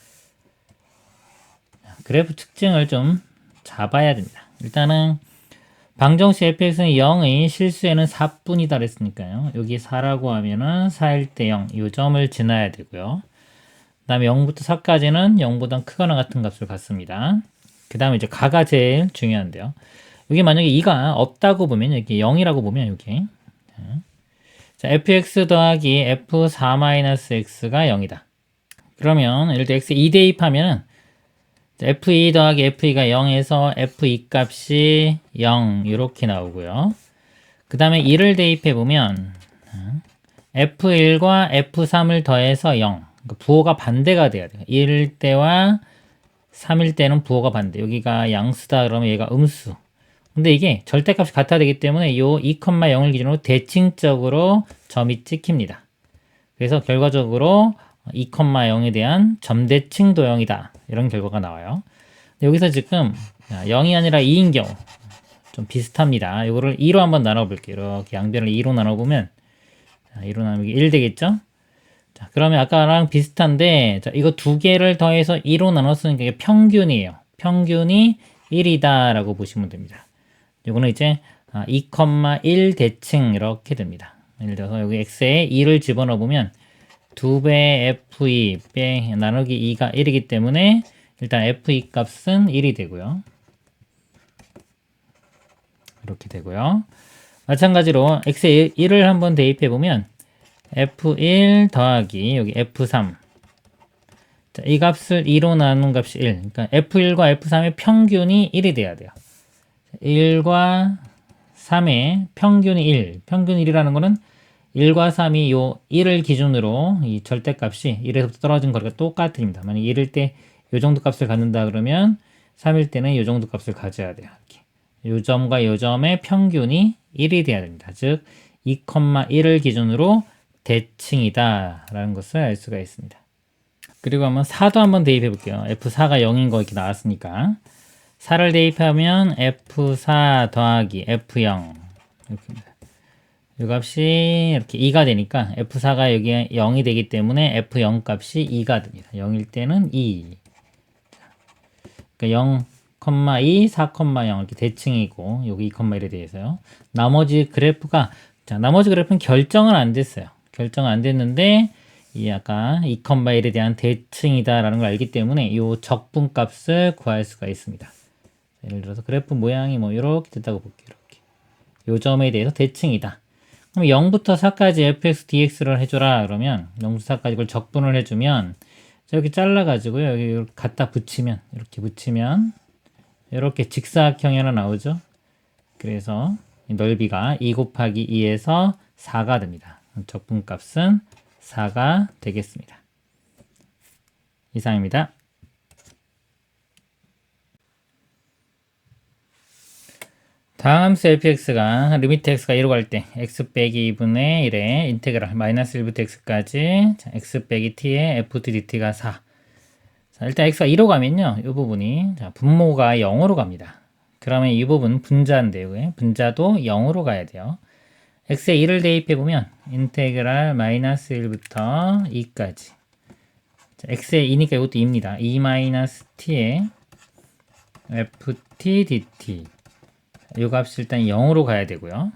그래프 특징을 좀 잡아야 됩니다. 일단은 방정식 fx는 0의 실수에는 4뿐이다 그랬으니까요. 여기 4라고 하면은 4일 때 0, 이 점을 지나야 되고요. 그 다음에 0부터 4까지는 0보다 크거나 같은 값을 갖습니다. 그 다음에 이제 가가 제일 중요한데요. 여기 만약에 2가 없다고 보면, 여기 0이라고 보면, 여기. 자, fx 더하기 f4-x가 0이다. 그러면, 예를 들어 x 2 대입하면은, f2 더하기 f2가 0에서 f2 값이 0 이렇게 나오고요. 그 다음에 2를 대입해보면 f1과 f3을 더해서 0 그러니까 부호가 반대가 돼야 돼요. 1일 때와 3일 때는 부호가 반대. 여기가 양수다 그러면 얘가 음수. 근데 이게 절대값이 같아야 되기 때문에 요 2,0을 기준으로 대칭적으로 점이 찍힙니다. 그래서 결과적으로 2,0에 대한 점대칭 도형이다. 이런 결과가 나와요. 여기서 지금 0이 아니라 2인 경우 좀 비슷합니다. 이거를 2로 한번 나눠볼게요. 이렇게 양변을 2로 나눠보면 2로 나누기 1 되겠죠? 자, 그러면 아까랑 비슷한데 자, 이거 두 개를 더해서 2로 나눴으니까 이게 평균이에요. 평균이 1이다 라고 보시면 됩니다. 이거는 이제 2,1 대칭 이렇게 됩니다. 예를 들어서 여기 x에 2를 집어넣으면 2배 f2 빼 나누기 2가 1이기 때문에 일단 f2 값은 1이 되고요. 이렇게 되고요. 마찬가지로 x에 1을 한번 대입해보면 f1 더하기 여기 f3 자, 이 값을 2로 나눈 값이 1 그러니까 f1과 f3의 평균이 1이 돼야 돼요. 1과 3의 평균이 1 평균 1이라는 거는 1과 3이 요 1을 기준으로 이 절대값이 1에서부터 떨어진 거리가 똑같습니다. 만약 1일 때 요 정도 값을 갖는다 그러면 3일 때는 요 정도 값을 가져야 돼요. 이렇게. 요 점과 요 점의 평균이 1이 돼야 됩니다. 즉 2,1을 기준으로 대칭이다 라는 것을 알 수가 있습니다. 그리고 한번 4도 한번 대입해 볼게요. f4가 0인 거 이렇게 나왔으니까 4를 대입하면 f4 더하기 f0 이렇게입니다. 이 값이 이렇게 2가 되니까 f4가 여기에 0이 되기 때문에 f0 값이 2가 됩니다. 0일 때는 2 그러니까 0,2, 4,0 이렇게 대칭이고 여기 2,1에 대해서요. 나머지 그래프가 나머지 그래프는 결정은 안 됐어요. 결정은 안 됐는데 이 아까 2,1에 대한 대칭이다라는 걸 알기 때문에 이 적분 값을 구할 수가 있습니다. 예를 들어서 그래프 모양이 뭐 이렇게 됐다고 볼게요. 이렇게. 이 점에 대해서 대칭이다. 그럼 0부터 4까지 fx dx를 해줘라 그러면 0부터 4까지 이걸 적분을 해주면 여기 잘라가지고요. 여기 갖다 붙이면 이렇게 붙이면 이렇게 직사각형이 하나 나오죠. 그래서 넓이가 2 곱하기 2에서 4가 됩니다. 적분값은 4가 되겠습니다. 이상입니다. 다음 함수 fx가 리미트 x가 1로 갈 때 x 빼기 2분의 1에 인테그랄 마이너스 1부터 x까지 자, x 빼기 t의 ft dt가 4. 자, 일단 x가 2로 가면요. 이 부분이 자, 분모가 0으로 갑니다. 그러면 이 부분 분자인데요. 분자도 0으로 가야 돼요. x에 1을 대입해보면 인테그랄 마이너스 1부터 2까지 자, x에 2니까 이것도 2입니다. 2 마이너스 t의 ft dt 이 값이 일단 0으로 가야 되고요.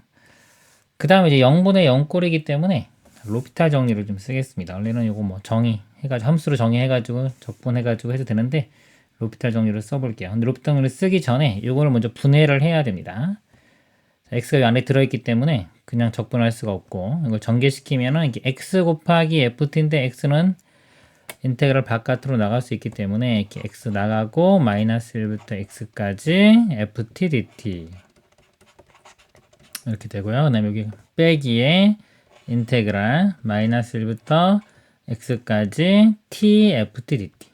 그 다음에 이제 0분의 0꼴이기 때문에 로피탈 정리를 좀 쓰겠습니다. 원래는 이거 뭐 정의해가지고 함수로 정의해가지고 적분해가지고 해도 되는데 로피탈 정리를 써볼게요. 근데 로피탈 정리를 쓰기 전에 이거를 먼저 분해를 해야 됩니다. 자, x가 이 안에 들어있기 때문에 그냥 적분할 수가 없고 이걸 전개시키면은 이게 x 곱하기 ft인데 x는 인테그랄 바깥으로 나갈 수 있기 때문에 이렇게 x 나가고 마이너스 1부터 x까지 ft dt 이렇게 되고요. 그 다음에 여기 빼기에 인테그랄 마이너스 1부터 x까지 t ft dt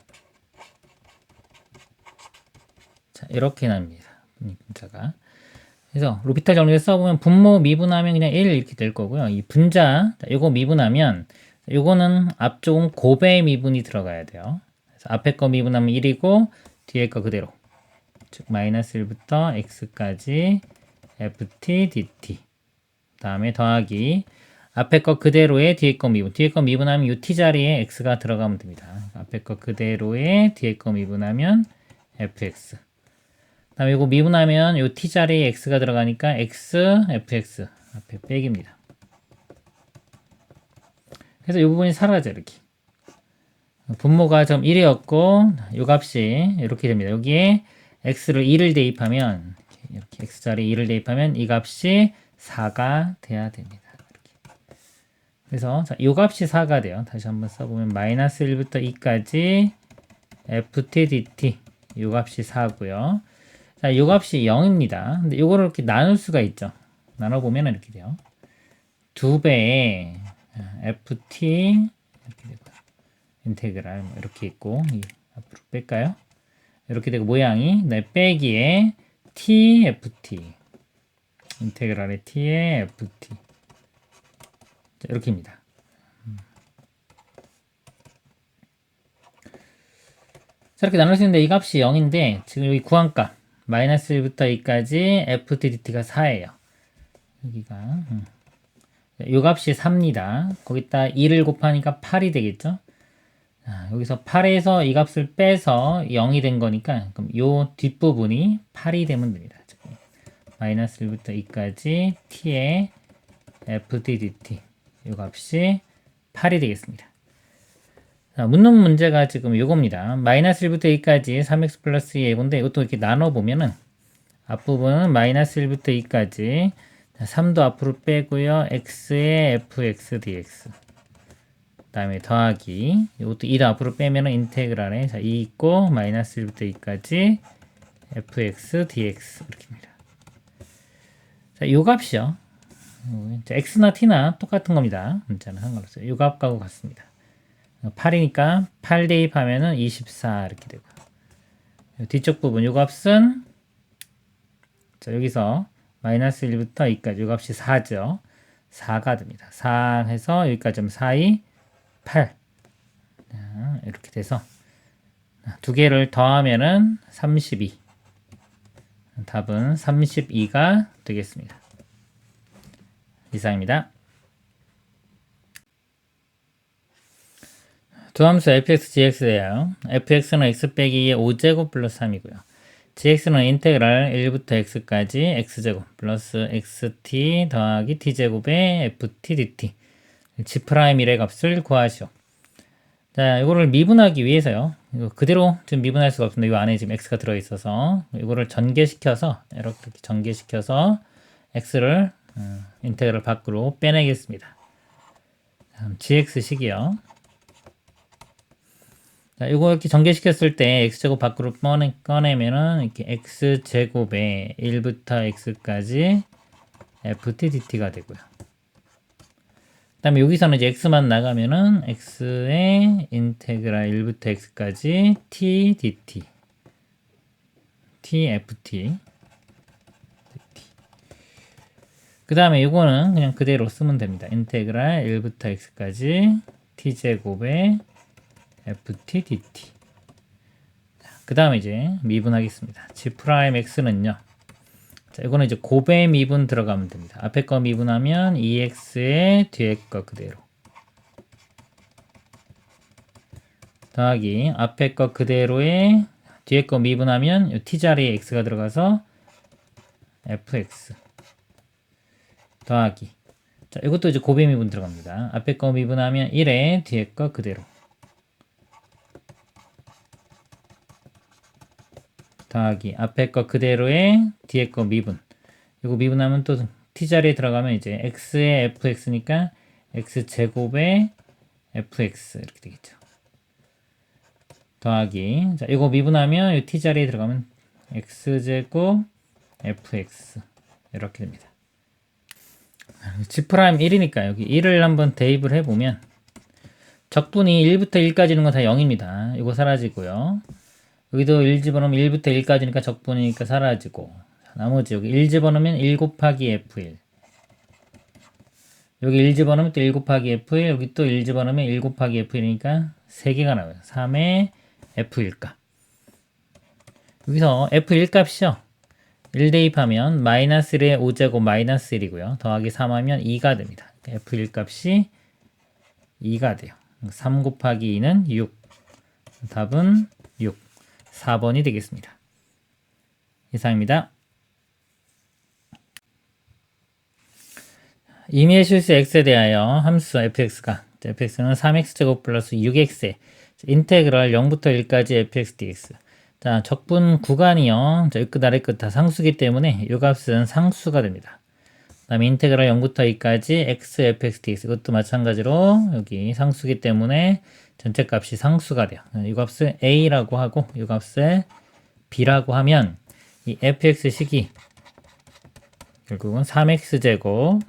자 이렇게 납니다. 분자가 그래서 로피탈 정리를 써보면 분모 미분하면 그냥 1 이렇게 될 거고요. 이 분자 이거 미분하면 요거는 앞쪽은 곱의 미분이 들어가야 돼요. 그래서 앞에 거 미분하면 1이고 뒤에 거 그대로 즉 마이너스 1부터 x까지 ft dt 다음에 더하기 앞에 거 그대로의 뒤에 거 미분 뒤에 거 미분하면 이 t 자리에 x가 들어가면 됩니다. 앞에 거 그대로의 뒤에 거 미분하면 fx 다음에 이거 미분하면 이 t 자리에 x가 들어가니까 x fx 앞에 빼기입니다. 그래서 이 부분이 사라져 이렇게 분모가 좀 1이었고 이 값이 이렇게 됩니다. 여기에 x를 2를 대입하면 이렇게 x자리에 2를 대입하면 이 값이 4가 돼야 됩니다. 이렇게. 그래서 자, 이 값이 4가 돼요. 다시 한번 써보면 마이너스 1부터 2까지 ft dt 이 값이 4고요. 자, 이 값이 0입니다. 근데 이거를 이렇게 나눌 수가 있죠. 나눠보면 이렇게 돼요. 2배의 ft 이렇게 되고 인테그랄 이렇게 있고 앞으로 뺄까요? 이렇게 되고 모양이 네, 빼기에 t ft 인테그랄의 t의 ft 자, 이렇게입니다. 자, 이렇게 나눌 수 있는데 이 값이 0인데 지금 여기 구한값 마이너스 1부터 2까지 ft dt가 4예요. 여기가 이 값이 4입니다. 거기다 2를 곱하니까 8이 되겠죠? 자, 여기서 8에서 이 값을 빼서 0이 된 거니까 그럼 이 뒷부분이 8이 되면 됩니다. 마이너스 1부터 2까지 t의 ft dt 이 값이 8이 되겠습니다. 자, 묻는 문제가 지금 이겁니다. 마이너스 1부터 2까지 3x 플러스 2의 이건데 이것도 이렇게 나눠보면은 앞부분은 마이너스 1부터 2까지 3도 앞으로 빼고요. x의 fx dx 그 다음에 더하기 이것도 2도 앞으로 빼면은 인테그랄에 자, 2 있고 마이너스 1부터 2까지 fx dx 이렇게입니다. 자, 이 값이요. 자, x나 t나 똑같은 겁니다. 문자는 상관없어요. 이 값하고 같습니다. 8이니까 8 대입하면은 24 이렇게 되고 뒤쪽 부분 이 값은 자, 여기서 마이너스 1부터 2까지 이 값이 4죠. 4가 됩니다. 4 해서 여기까지 하면 4, 2, 8 자, 이렇게 돼서 두 개를 더하면은 32 답은 32가 되겠습니다. 이상입니다. 두 함수 fx, gx예요. fx는 x 빼기 5제곱 플러스 3이고요. gx는 인테그랄 1부터 x까지 x제곱 플러스 xt 더하기 t제곱의 ft dt g'1의 값을 구하시오. 자, 이거를 미분하기 위해서요. 이거 그대로 지금 미분할 수가 없습니다. 이 안에 지금 x가 들어있어서 이거를 전개시켜서 이렇게 전개시켜서 x를 인테그랄 밖으로 빼내겠습니다. 다음 gx식이요. 자, 이거 이렇게 전개시켰을 때 x제곱 밖으로 꺼내면은 이렇게 x제곱에 1부터 x까지 ft dt가 되고요. 그 다음에 여기서는 이제 x만 나가면은 x의 인테그랄 1부터 x까지 t dt t ft dt 그 다음에 이거는 그냥 그대로 쓰면 됩니다. 인테그랄 1부터 x까지 t제곱의 ft dt. 그 다음에 이제 미분하겠습니다. g 프라임 x는요. 자, 이거는 이제 곱의 미분 들어가면 됩니다. 앞에 거 미분하면 2x의 뒤에 거 그대로. 더하기 앞에 거 그대로에 뒤에 거 미분하면 이 t 자리에 x가 들어가서 fx. 더하기. 자, 이것도 이제 곱의 미분 들어갑니다. 앞에 거 미분하면 1에 뒤에 거 그대로. 더하기 앞에 거 그대로에 뒤에 거 미분. 이거 미분하면 또 t자리에 들어가면 이제 x의 fx니까 x제곱의 fx 이렇게 되겠죠. 더하기. 자, 이거 미분하면 이 t자리에 들어가면 x제곱 fx 이렇게 됩니다. G'1이니까 여기 1을 한번 대입을 해보면 적분이 1부터 1까지는 건 다 0입니다. 이거 사라지고요. 여기도 1 집어넣으면 1부터 1까지니까 적분이니까 사라지고 나머지 여기 1 집어넣으면 1 곱하기 F1 여기 1 집어넣으면 또 1 곱하기 F1 여기 또 1 집어넣으면 1 곱하기 F1이니까 3개가 나와요. 3의 F1값 여기서 F1 값이요. 1 대입하면 마이너스 1의 5제곱 마이너스 1이고요. 더하기 3 하면 2가 됩니다. F1 값이 2가 돼요. 3 곱하기 2는 6. 답은 6. 4번이 되겠습니다. 이상입니다. 임의의 실수 x에 대하여 함수 fx가 fx는 3x제곱 플러스 6x에 인테그럴 0부터 1까지 fx dx 자, 적분 구간이요. 자, 이 끝 아래 끝 다 상수기 때문에 이 값은 상수가 됩니다. 그 다음에 인테그럴 0부터 2까지 x fx dx 이것도 마찬가지로 여기 상수기 때문에 전체 값이 상수가 돼요. 이 값을 a라고 하고 이 값을 b라고 하면 이 fx 식이 결국은 3x제곱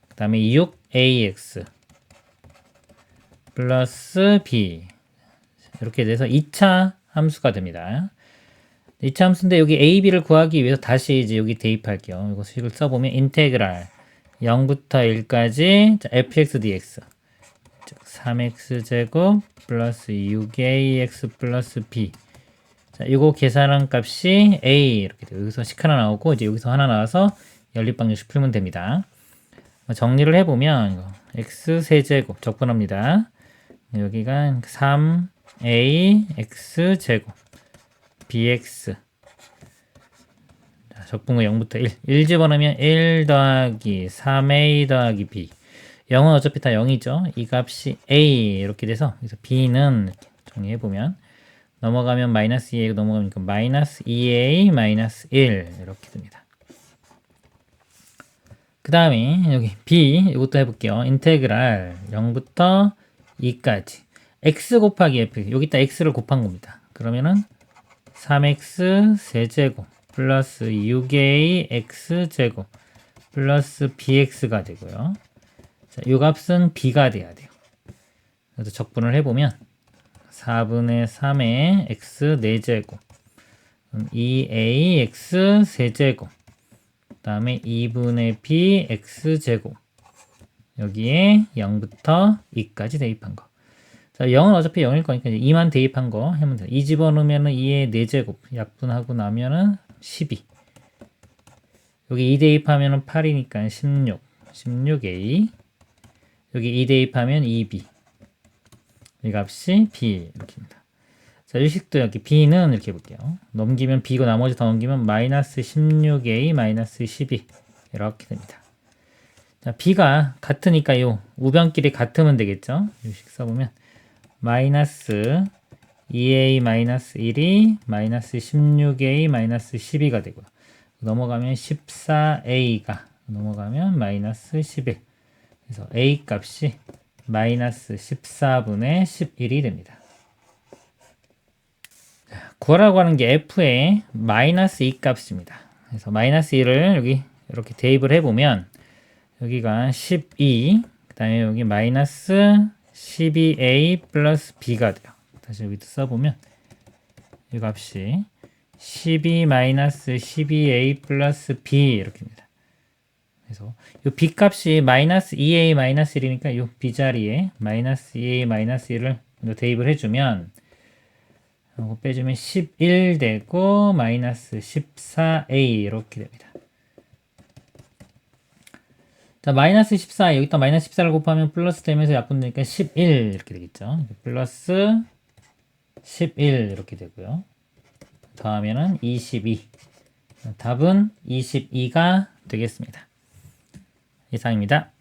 그 다음에 6ax 플러스 b 이렇게 돼서 2차 함수가 됩니다. 2차 함수인데 여기 a, b를 구하기 위해서 다시 이제 여기 대입할게요. 이거 식을 써보면 인테그랄 0부터 1까지 fx dx 즉 3x제곱 플러스 6ax 플러스 b 자, 이거 계산한 값이 a 이렇게 돼요. 여기서 식 하나 나오고 이제 여기서 하나 나와서 연립방정식 풀면 됩니다. 정리를 해보면 이거 x 세제곱 적분합니다. 여기가 3a x 제곱 bx 자, 적분은 0부터 1 집어넣으면 1 더하기 3a 더하기 b 0은 어차피 다 0이죠. 이 값이 a 이렇게 돼서 그래서 b는 이렇게 정리해보면 넘어가면 마이너스 2a 넘어가니까 마이너스 2a 마이너스 1 이렇게 됩니다. 그 다음에 여기 b 이것도 해볼게요. 인테그랄 0부터 2까지 x 곱하기 f 여기다 x를 곱한 겁니다. 그러면은 3x 세제곱 플러스 6a x 제곱 플러스 bx가 되고요. 자, 이 값은 b가 돼야 돼요. 그래서 적분을 해보면 4분의 3의 x 4제곱 2ax 세제곱 그 다음에 2분의 b x제곱 여기에 0부터 2까지 대입한 거. 자, 0은 어차피 0일 거니까 2만 대입한 거 하면 돼요. 2 집어넣으면 2의 4제곱 약분하고 나면은 12 여기 2 대입하면 8이니까 16 16a 여기 2 대입하면 2b 이 값이 b 이렇게입니다. 자, 이 식도 여기 b는 이렇게 해볼게요. 넘기면 b고 나머지 더 넘기면 마이너스 16a 마이너스 12 이렇게 됩니다. 자, b가 같으니까 요 우변끼리 같으면 되겠죠. 이 식 써보면 마이너스 2a 마이너스 1이 마이너스 16a 마이너스 12가 되고요. 넘어가면 14a가 넘어가면 마이너스 11 그래서 a 값이 마이너스 14분의 11이 됩니다. 구하라고 하는 게 f의 마이너스 2 값입니다. 그래서 마이너스 1을 여기 이렇게 대입을 해보면 여기가 12 그 다음에 여기 마이너스 12a 플러스 b가 돼요. 다시 여기도 써보면 이 값이 12 마이너스 12a 플러스 b 이렇게입니다. 그래서 이 b 값이 마이너스 2a 마이너스 1이니까 이 b 자리에 마이너스 2a 마이너스 1을 대입을 해주면 이거 빼주면 11 되고 마이너스 14a 이렇게 됩니다. 자, 마이너스 14 여기다 마이너스 14를 곱하면 플러스 되면서 약분되니까 11 이렇게 되겠죠. 플러스 11 이렇게 되고요. 더하면은 22. 답은 22가 되겠습니다. 이상입니다.